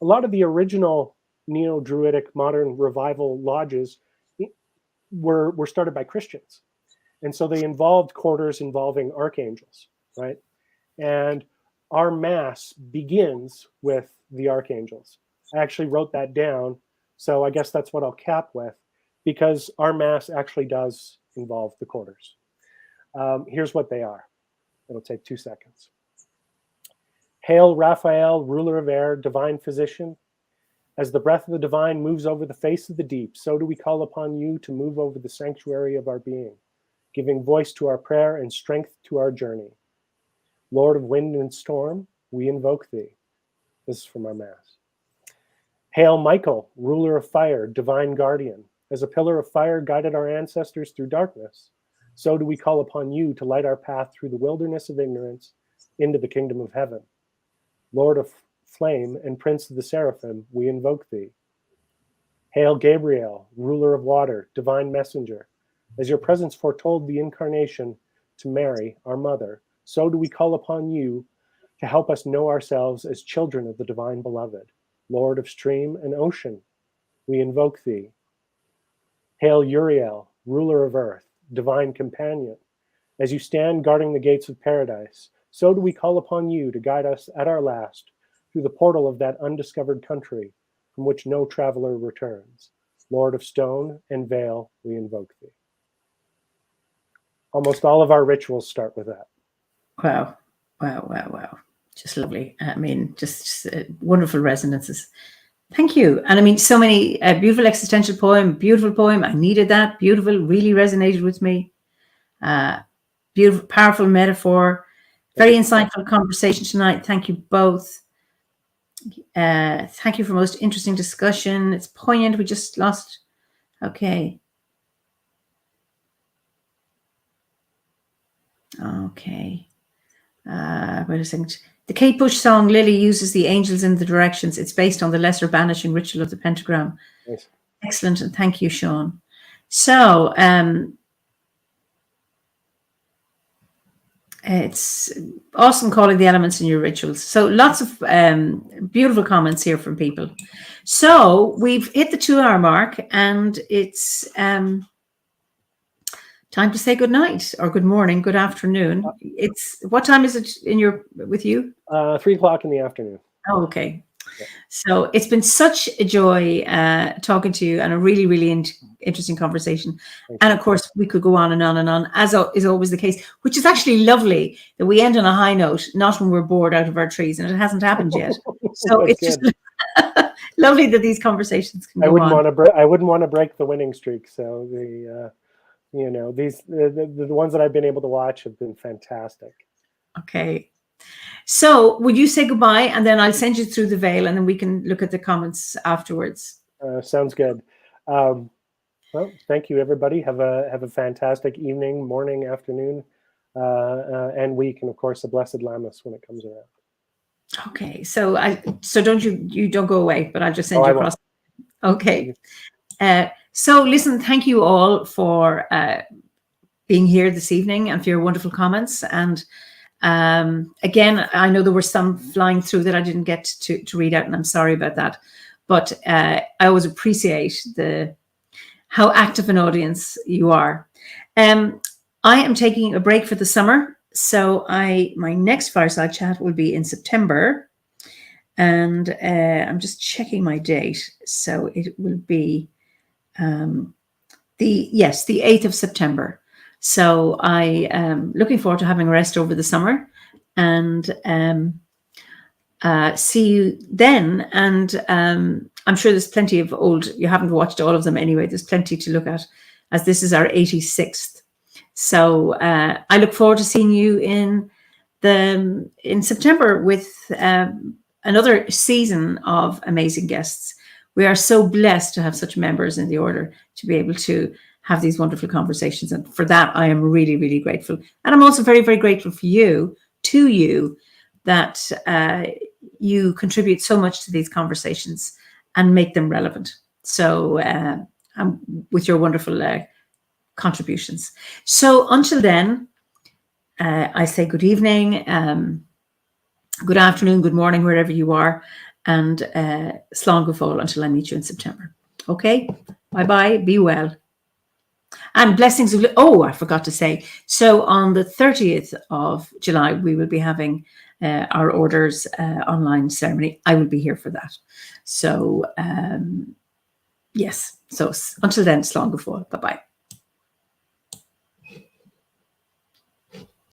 S2: A lot of the original neo-druidic modern revival lodges were started by Christians, and so they involved quarters involving archangels, right? And our mass begins with the archangels. I actually wrote that down, so I guess that's what I'll cap with, because our mass actually does involve the quarters. Here's what they are. It'll take 2 seconds. Hail Raphael, ruler of air, divine physician. As the breath of the divine moves over the face of the deep, so do we call upon you to move over the sanctuary of our being, giving voice to our prayer and strength to our journey. Lord of wind and storm, we invoke thee. This is from our mass. Hail Michael, ruler of fire, divine guardian. As a pillar of fire guided our ancestors through darkness, so do we call upon you to light our path through the wilderness of ignorance into the kingdom of heaven. Lord of flame and prince of the seraphim, we invoke thee. Hail Gabriel, ruler of water, divine messenger. As your presence foretold the incarnation to Mary, our mother, so do we call upon you to help us know ourselves as children of the divine beloved. Lord of stream and ocean, we invoke thee. Hail Uriel, ruler of earth, divine companion. As you stand guarding the gates of paradise, so do we call upon you to guide us at our last through the portal of that undiscovered country from which no traveler returns. Lord of stone and veil, we invoke thee. Almost all of our rituals start with that.
S1: Wow. Wow, wow, wow. Just lovely. I mean, just wonderful resonances. Thank you. And I mean, so many beautiful existential poem, beautiful poem. I needed that. Beautiful, really resonated with me. Beautiful, powerful metaphor. Very insightful conversation tonight. Thank you both. Thank you for most interesting discussion. It's poignant. We just lost. Okay. Okay. Wait a second. The Kate Bush song Lily uses the angels in the directions. It's based on the lesser banishing ritual of the pentagram.
S2: Nice.
S1: Excellent. And thank you, Shaun. So It's awesome calling the elements in your rituals. So lots of beautiful comments here from people. So we've hit the 2-hour mark, and it's time to say good night or good morning, good afternoon. It's what time is it with you?
S2: 3 o'clock in the afternoon.
S1: Oh, okay. Yeah. So it's been such a joy talking to you, and a really, really interesting conversation. And of course, we could go on and on and on, as is always the case, which is actually lovely that we end on a high note, not when we're bored out of our trees, and it hasn't happened yet. So it's just lovely that these conversations can go on.
S2: I wouldn't want to break the winning streak. So the ones that I've been able to watch have been fantastic.
S1: Okay. So would you say goodbye, and then I'll send you through the veil, and then we can look at the comments afterwards.
S2: Sounds good. Well, thank you, everybody. Have a fantastic evening, morning, afternoon, and week, and of course the Blessed Lammas when it comes around.
S1: Okay. So don't you don't go away, but I'll just send you across. Okay. So listen, thank you all for being here this evening and for your wonderful comments. And again, I know there were some flying through that I didn't get to read out, and I'm sorry about that. But I always appreciate how active an audience you are. I am taking a break for the summer, so my next Fireside Chat will be in September, and I'm just checking my date. So it will be the 8th of September. So I am looking forward to having a rest over the summer, and see you then. And I'm sure there's plenty of you haven't watched all of them anyway. There's plenty to look at, as this is our 86th. So I look forward to seeing you in September with another season of amazing guests. We are so blessed to have such members in the order to be able to have these wonderful conversations. And for that, I am really, really grateful. And I'm also very, very grateful to you, that you contribute so much to these conversations and make them relevant. So with your wonderful contributions. So until then, I say good evening, good afternoon, good morning, wherever you are. And slán go fóill until I meet you in September. Okay? Bye-bye. Be well. And blessings of... Oh, I forgot to say. So on the 30th of July, we will be having our orders online ceremony. I will be here for that. So, yes. So until then, slán go fóill. Bye-bye.